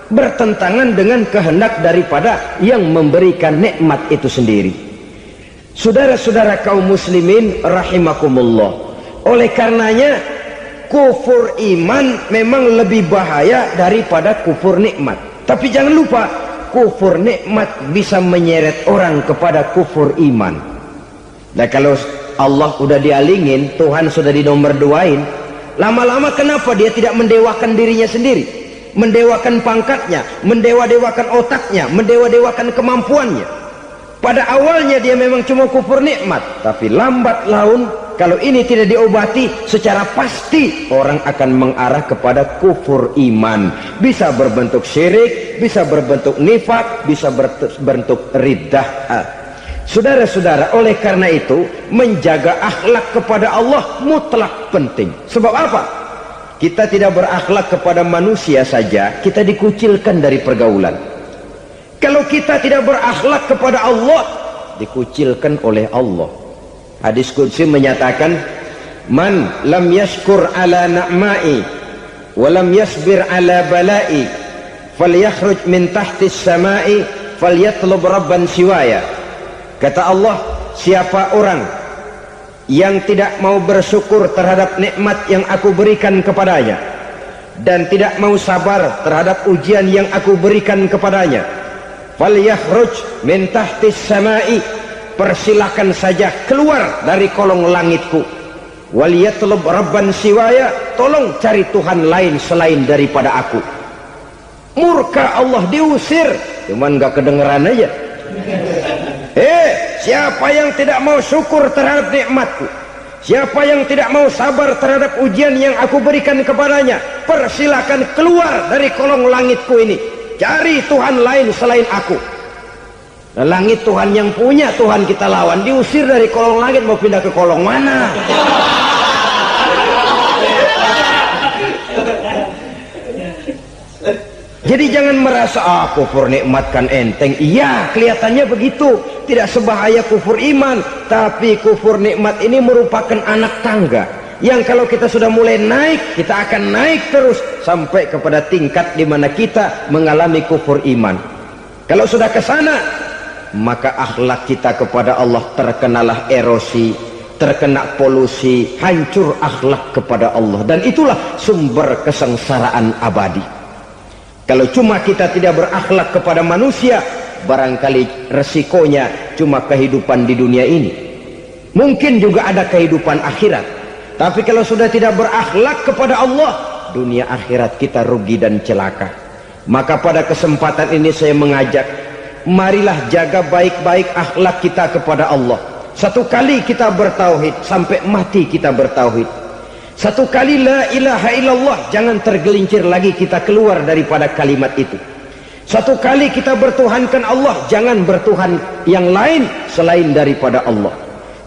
bertentangan dengan kehendak daripada yang memberikan nikmat itu sendiri. Saudara-saudara kaum muslimin rahimakumullah, oleh karenanya kufur iman memang lebih bahaya daripada kufur nikmat. Tapi jangan lupa, kufur nikmat bisa menyeret orang kepada kufur iman. Nah kalau Allah udah dialingin, Tuhan sudah dinomor duain, lama-lama kenapa dia tidak mendewakan dirinya sendiri, mendewakan pangkatnya, mendewa-dewakan otaknya, mendewa-dewakan kemampuannya? Pada awalnya dia memang cuma kufur nikmat, tapi lambat laun kalau ini tidak diobati secara pasti, orang akan mengarah kepada kufur iman. Bisa berbentuk syirik, bisa berbentuk nifak, bisa berbentuk riddah. Saudara-saudara, oleh karena itu menjaga akhlak kepada Allah mutlak penting. Sebab apa? Kita tidak berakhlak kepada manusia saja, kita dikucilkan dari pergaulan. Kalau kita tidak berakhlak kepada Allah, dikucilkan oleh Allah. Hadis qudsi menyatakan, man lam yashkur ala na'mai wa lam yasbir ala balai falyakhruj min tahtis samai falyatlub rabban siwaya. Kata Allah, siapa orang yang tidak mau bersyukur terhadap nikmat yang aku berikan kepadanya dan tidak mau sabar terhadap ujian yang aku berikan kepadanya, falyakhruj min tahtis samai, persilahkan saja keluar dari kolong langitku, waliyatlub rabban siwaya, tolong cari Tuhan lain selain daripada aku. Murka Allah, diusir, cuman gak kedengeran aja. Siapa yang tidak mau syukur terhadap nikmatku, siapa yang tidak mau sabar terhadap ujian yang aku berikan kepadanya, persilahkan keluar dari kolong langitku ini, cari Tuhan lain selain aku. Nah, langit Tuhan yang punya, Tuhan kita lawan, diusir dari kolong langit, mau pindah ke kolong mana? Jadi jangan merasa kufur nikmat kan enteng. Iya, kelihatannya begitu, tidak sebahaya kufur iman. Tapi kufur nikmat ini merupakan anak tangga yang kalau kita sudah mulai naik, kita akan naik terus sampai kepada tingkat di mana kita mengalami kufur iman. Kalau sudah ke sana, maka akhlak kita kepada Allah terkenalah erosi, terkena polusi, hancur akhlak kepada Allah, dan itulah sumber kesengsaraan abadi. Kalau cuma kita tidak berakhlak kepada manusia, barangkali resikonya cuma kehidupan di dunia ini. Mungkin juga ada kehidupan akhirat. Tapi kalau sudah tidak berakhlak kepada Allah, dunia akhirat kita rugi dan celaka. Maka pada kesempatan ini saya mengajak, marilah jaga baik-baik akhlak kita kepada Allah. Satu kali kita bertauhid, sampai mati kita bertauhid. Satu kali la ilaha illallah, jangan tergelincir lagi kita keluar daripada kalimat itu. Satu kali kita bertuhankan Allah, jangan bertuhan yang lain selain daripada Allah.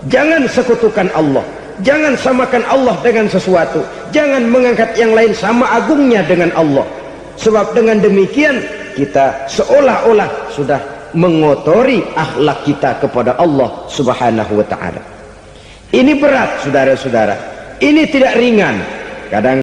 Jangan sekutukan Allah, jangan samakan Allah dengan sesuatu, jangan mengangkat yang lain sama agungnya dengan Allah. Sebab dengan demikian kita seolah-olah sudah mengotori akhlak kita kepada Allah subhanahu wa ta'ala. Ini berat saudara-saudara, ini tidak ringan. Kadang